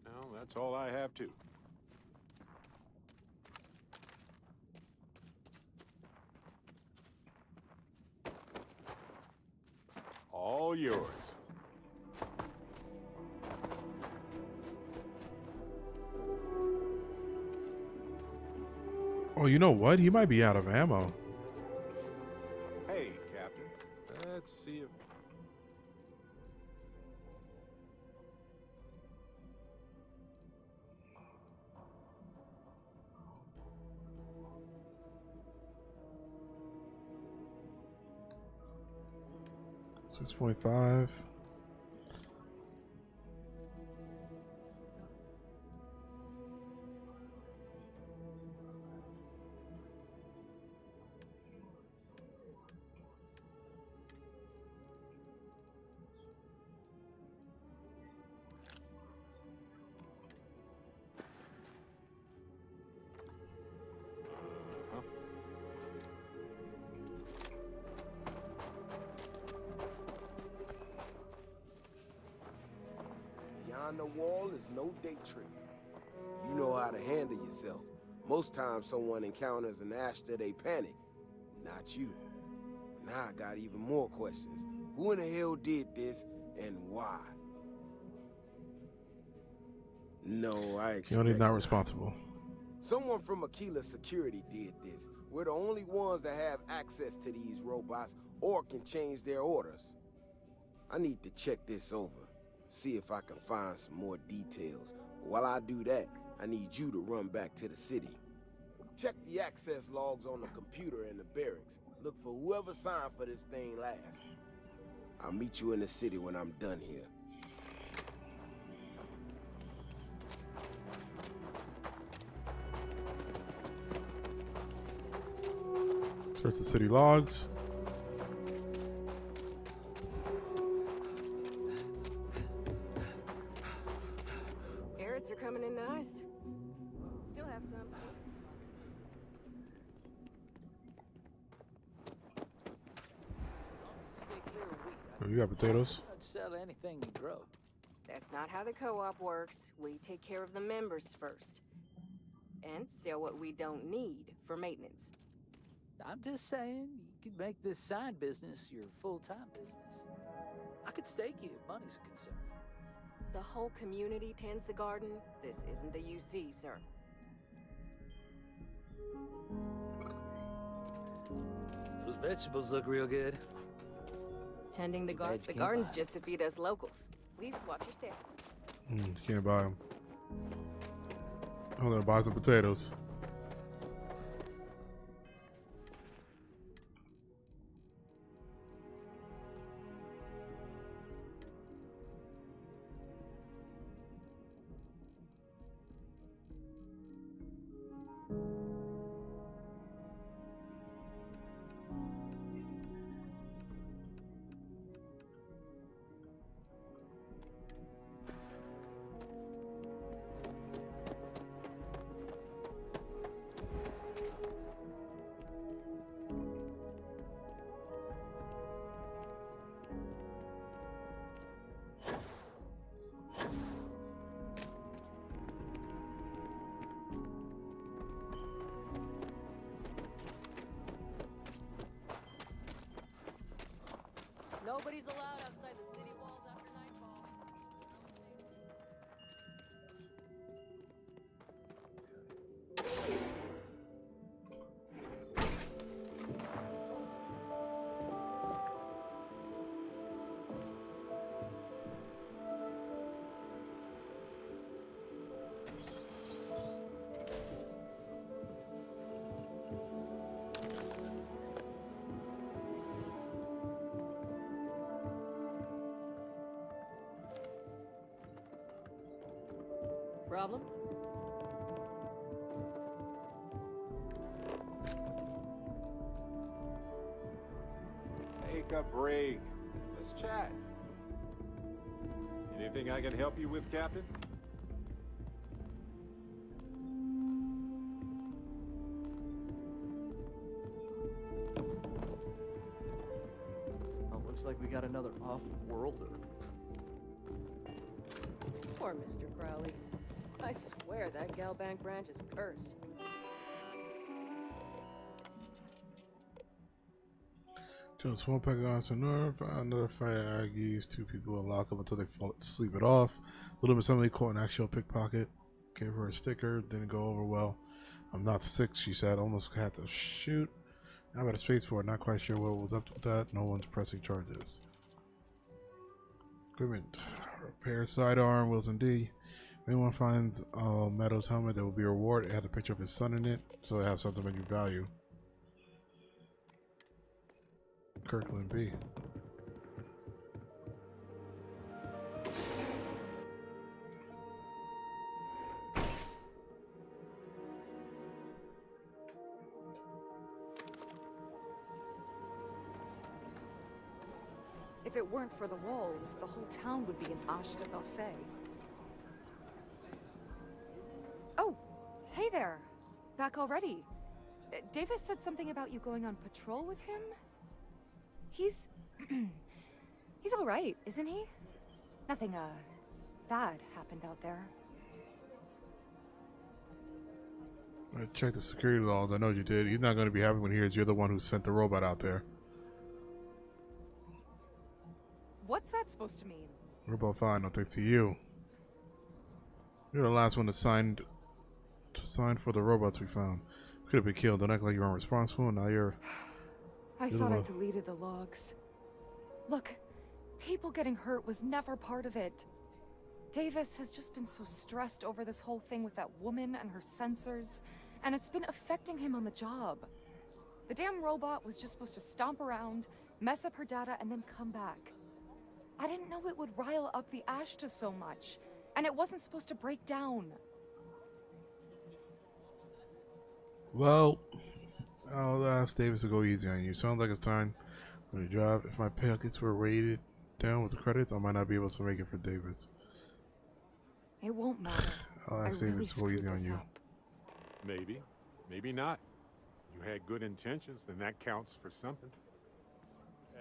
Well, that's all I have too. All yours. Oh, you know what? He might be out of ammo. Hey, Captain. Let's see if... $6.5. Beyond the wall is no day trip. You know how to handle yourself. Most times someone encounters an Ashta, they panic. Not you. Now I got even more questions. Who in the hell did this, and why? No, I expect You're not responsible. Someone from Aquila Security did this. We're the only ones that have access to these robots or can change their orders. I need to check this over. See if I can find some more details. While I do that, I need you to run back to the city. Check the access logs on the computer in the barracks. Look for whoever signed for this thing last. I'll meet you in the city when I'm done here. Search the city logs. Carrots are coming in nice. Still have some. Oh, you got potatoes? I'd sell anything you grow. That's not how the co-op works. We take care of the members first. And sell what we don't need for maintenance. I'm just saying, you could make this side business your full-time business. I could stake you if money's a concern. The whole community tends the garden. This isn't the UC, sir. Those vegetables look real good. Tending the garden. The garden's just to feed us locals. Please watch your step. Can't buy them. I'm gonna buy some potatoes. Nobody's allowed outside the city walls after nightfall. Problem? Take a break. Let's chat. Anything I can help you with, Captain? Oh, looks like we got another off-worlder. Poor Mr. Crowley. I swear that Galbank branch is cursed. Joe, small pack on to North, another fire Aggies, 2 people in lockup until they fall asleep it off. Little Miss Emily caught an actual pickpocket. Gave her a sticker, didn't go over well. I'm not sick, she said. Almost had to shoot. I'm at a spaceport, not quite sure what was up with that. No one's pressing charges. Equipment. Repair sidearm, Wilson D. If anyone finds Meadows' helmet, there will be a reward. It had a picture of his son in it, so it has sentimental value. Kirkland B. If it weren't for the walls, the whole town would be an Ashta buffet. Oh, hey there. Back already. Davis said something about you going on patrol with him? He's... he's alright, isn't he? Nothing, bad happened out there. I checked the security laws. I know you did. He's not going to be happy when he hears you're the one who sent the robot out there. What's that supposed to mean? We're both fine, no thanks to you. You're the last one to sign for the robots we found. Could have been killed. Don't act like you're unresponsible. Now you're... I thought I deleted the logs. Look, people getting hurt was never part of it. Davis has just been so stressed over this whole thing with that woman and her sensors, and it's been affecting him on the job. The damn robot was just supposed to stomp around, mess up her data, and then come back. I didn't know it would rile up the Ashta so much, and it wasn't supposed to break down. Well, I'll ask Davis to go easy on you. Sounds like it's time for the job. If my packets were weighted down with the credits, I might not be able to make it for Davis. It won't matter. I'll ask Davis to go easy on you. Maybe. Maybe not. You had good intentions, then that counts for something.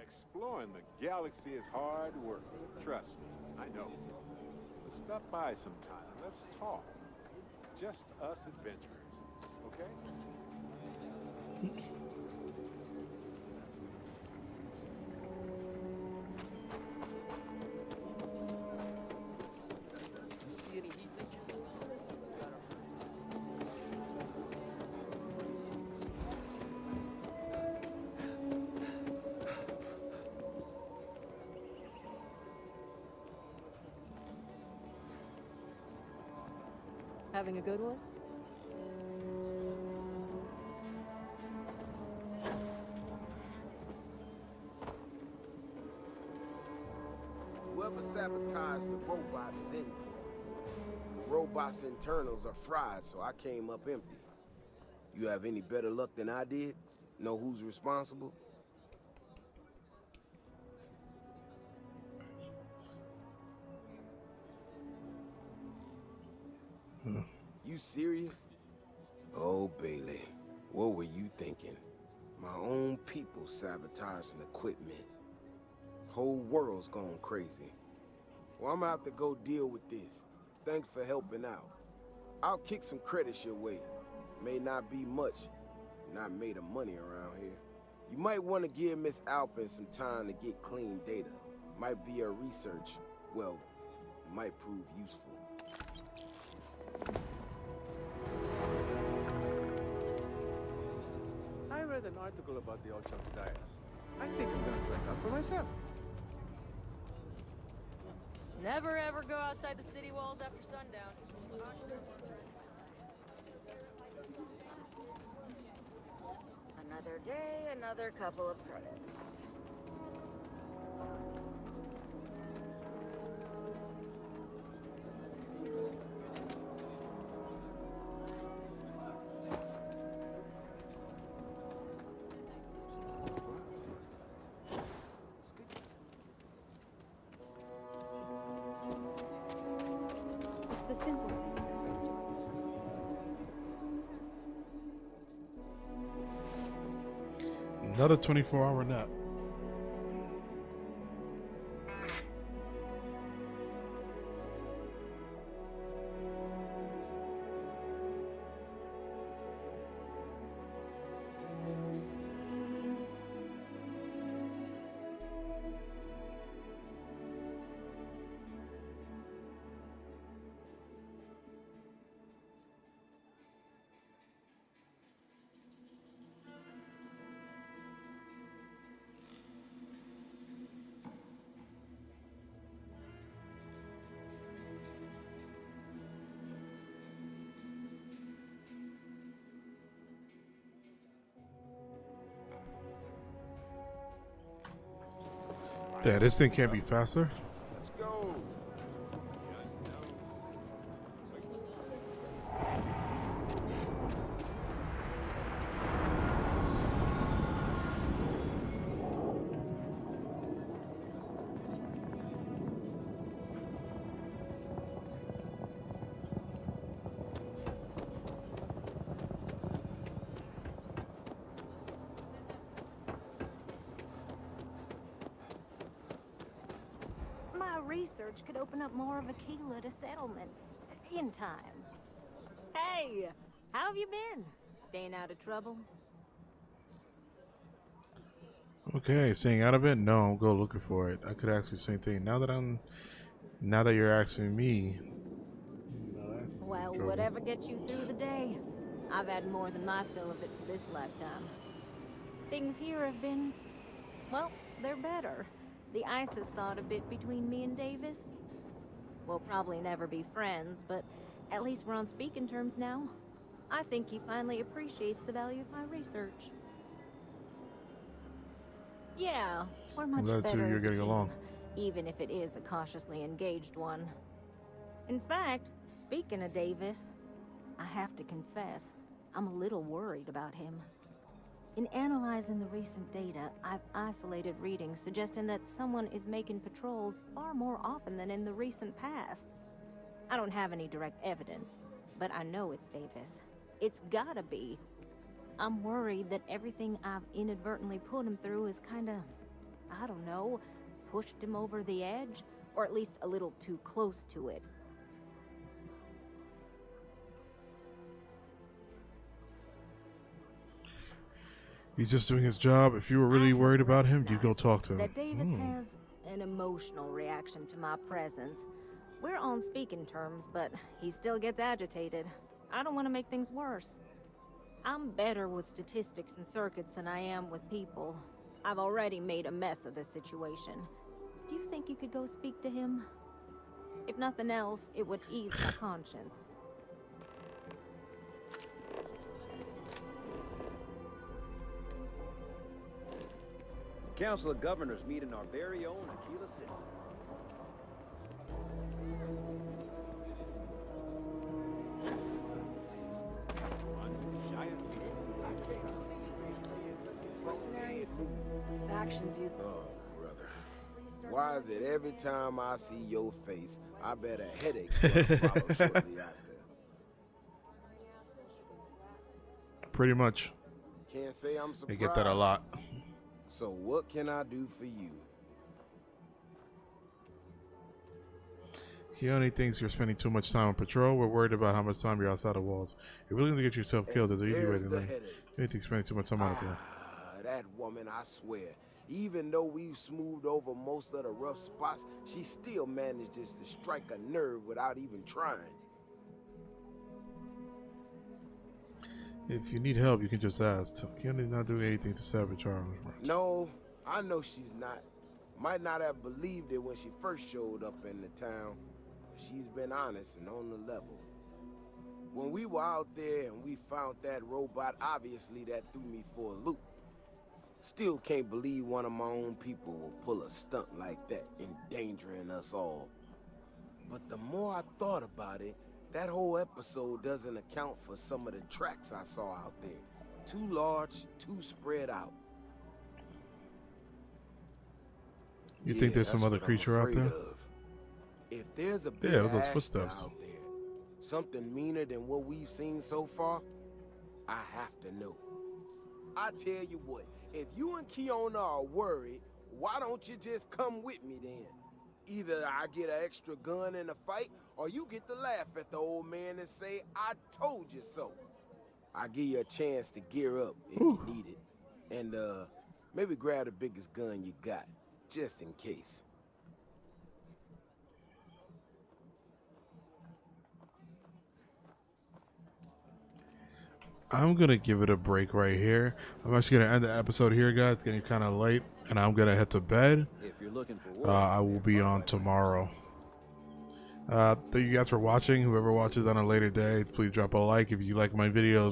Exploring the galaxy is hard work. Trust me, I know. But stop by sometime. Let's talk. Just us adventurers, okay? Having a good one? Whoever sabotaged the robot is in for it. The robot's internals are fried, so I came up empty. You have any better luck than I did? Know who's responsible? You serious? Oh, Bailey, what were you thinking? My own people sabotaging equipment. Whole world's gone crazy. Well, I'm gonna have to go deal with this. Thanks for helping out. I'll kick some credits your way. May not be much. Not made of money around here. You might want to give Miss Alpin some time to get clean data. Might be her research. Well, it might prove useful. I read an article about the old chunk's diet. I think I'm gonna try it out for myself. Never ever go outside the city walls after sundown. Another day, another couple of credits. It's the simple things that bring joy. Another 24-hour nap. Yeah, this thing can't be faster. Let's go. Research could open up more of Aquila to settlement in time. Hey, how have you been? Staying out of trouble? Okay, staying out of it? No, go looking for it. I could ask you the same thing. Now that you're asking me. Well, whatever gets you through the day. I've had more than my fill of it for this lifetime. Things here have been, well, they're better. The ice has thawed a bit between me and Davis. We'll probably never be friends, but at least we're on speaking terms now. I think he finally appreciates the value of my research. Yeah, we're much glad better you're as a getting team, along. even if it is a cautiously engaged one. In fact, speaking of Davis, I have to confess, I'm a little worried about him. In analyzing the recent data, I've isolated readings suggesting that someone is making patrols far more often than in the recent past. I don't have any direct evidence, but I know it's Davis. It's gotta be. I'm worried that everything I've inadvertently put him through is kinda, I don't know, pushed him over the edge, or at least a little too close to it. He's just doing his job. If you were really worried about him, you go talk to him. That Davis has an emotional reaction to my presence. We're on speaking terms, but he still gets agitated. I don't want to make things worse. I'm better with statistics and circuits than I am with people. I've already made a mess of this situation. Do you think you could go speak to him? If nothing else, it would ease my conscience. The Council of Governors meet in our very own Aquila City. Mercenaries, the factions use Oh, brother. Why is it every time I see your face, I bet a headache gonna follow shortly after? Pretty much. Can't say I'm surprised. They get that a lot. So what can I do for you? He only thinks you're spending too much time on patrol. We're worried about how much time you're outside the walls. You're willing to get yourself killed. There's an easy way to learn. You think spending too much time on it there. That woman, I swear, even though we've smoothed over most of the rough spots, she still manages to strike a nerve without even trying. If you need help, you can just ask. Keone's not doing anything to sabotage her. No, I know she's not. Might not have believed it when she first showed up in the town, but she's been honest and on the level. When we were out there and we found that robot, obviously that threw me for a loop. Still can't believe one of my own people will pull a stunt like that, endangering us all. But the more I thought about it, that whole episode doesn't account for some of the tracks I saw out there. Too large, too spread out. You think there's some other creature out there? If there's a big those footsteps out there, something meaner than what we've seen so far, I have to know. I tell you what, if you and Keona are worried, why don't you just come with me then? Either I get an extra gun in the fight, or you get to laugh at the old man and say, I told you so. I'll give you a chance to gear up if you need it. And maybe grab the biggest gun you got, just in case. I'm going to give it a break right here. I'm actually going to end the episode here, guys. It's getting kind of late, and I'm going to head to bed. If you're looking for work, I will be on tomorrow. Thank you guys for watching. Whoever watches on a later day, please drop a like. If you like my videos,